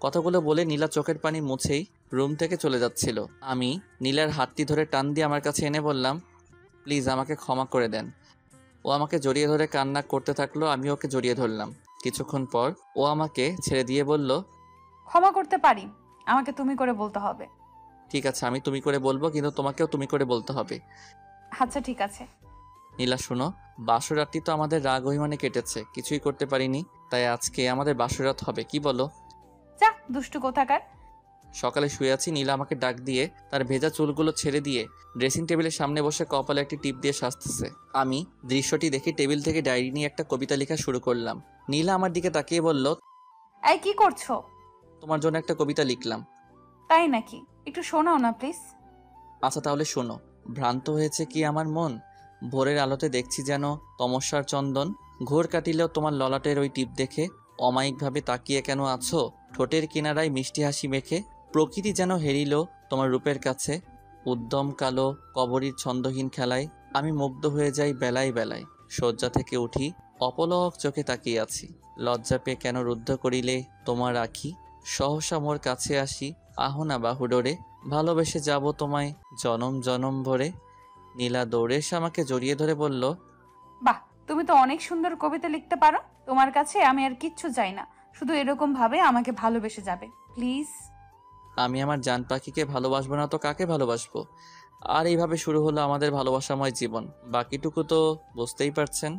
কথাগুলো বলে নীলা চোখের পানি মুছেই রুম থেকে চলে যাচ্ছিল। আমি নীলার হাতটি ধরে টান দিয়ে আমার কাছে এনে বললাম, প্লিজ আমাকে ক্ষমা করে দেন। ও আমাকে জড়িয়ে ধরে কান্না করতে থাকলো, আমি ওকে জড়িয়ে ধরলাম। কিছুক্ষণ পর ও আমাকে ছেড়ে দিয়ে বলল, ক্ষমা করতে পারি, আমাকে তুমি করে বলতে হবে। ঠিক আছে, আমি তুমি করে বলবো, কিন্তু তোমাকেও তুমি করে বলতে হবে। আচ্ছা ঠিক আছে। নীলা শোনো, বাসরাতটি তো আমাদের রাগ অভিমানে কেটেছে, কিছুই করতে পারিনি, তাই আজকে আমাদের বাসরাত হবে, কি বলো? দুষ্টু কোথাকার। সকালে শুয়ে আছি, নীলা আমাকে ডাক দিয়ে তার ভেজা চুলগুলো ছেড়ে দিয়ে ড্রেসিং টেবিলের সামনে বসে কপালে একটি টিপ দিয়ে সাজতেছে। আমি দৃশ্যটি দেখে টেবিল থেকে ডায়েরি নিয়ে একটা কবিতা লেখা শুরু করলাম। নীলা আমার দিকে তাকিয়ে বলল, এই কি করছো? তোমার জন্য একটা কবিতা লিখলাম। তাই নাকি? একটু শোনাও না প্লিজ। আচ্ছা তাহলে শোনো। ভ্রান্ত হয়েছে কি আমার মন, ভোরের আলোতে দেখছি যেন তমস্যার চন্দন, ঘোর কাটিলেও তোমার ললাটের ওই টিপ দেখে অমায়িকভাবে তাকিয়ে কেন আছো, ঠোঁটের কিনারায় মিষ্টি হাসি মেখে, প্রকৃতি যেন হেরিল তোমার রূপের কাছে, উদ্যম কালো কবরীর ছন্দহীন খেলায় আমি মুগ্ধ হয়ে যাই বেলায় বেলায়, শয্যা থেকে উঠি অপলক চোখে তাকিয়ে আছি, লজ্জা পেয়ে কেন রুদ্ধ করিলে তোমার আখি, সহসা মোর কাছে আসি আহনা বাহুডোরে, ভালোবেসে যাব তোমায় জনম জনম ভরে। নীলা দৌড়ে এসে আমাকে জড়িয়ে ধরে বলল, বাহ, তুমি তো অনেক সুন্দর কবিতা লিখতে পারো। তোমার কাছে আমি আর কিচ্ছু চাই না, শুধু এরকম ভাবে আমাকে ভালোবেসে যাবে প্লিজ। আমি আমার জান পাখিকে ভালোবাসবো না তো কাকে ভালোবাসবো? আর এইভাবে শুরু হলো আমাদের ভালোবাসাময় জীবন। বাকিটুকু তো বুঝতেই পারছেন।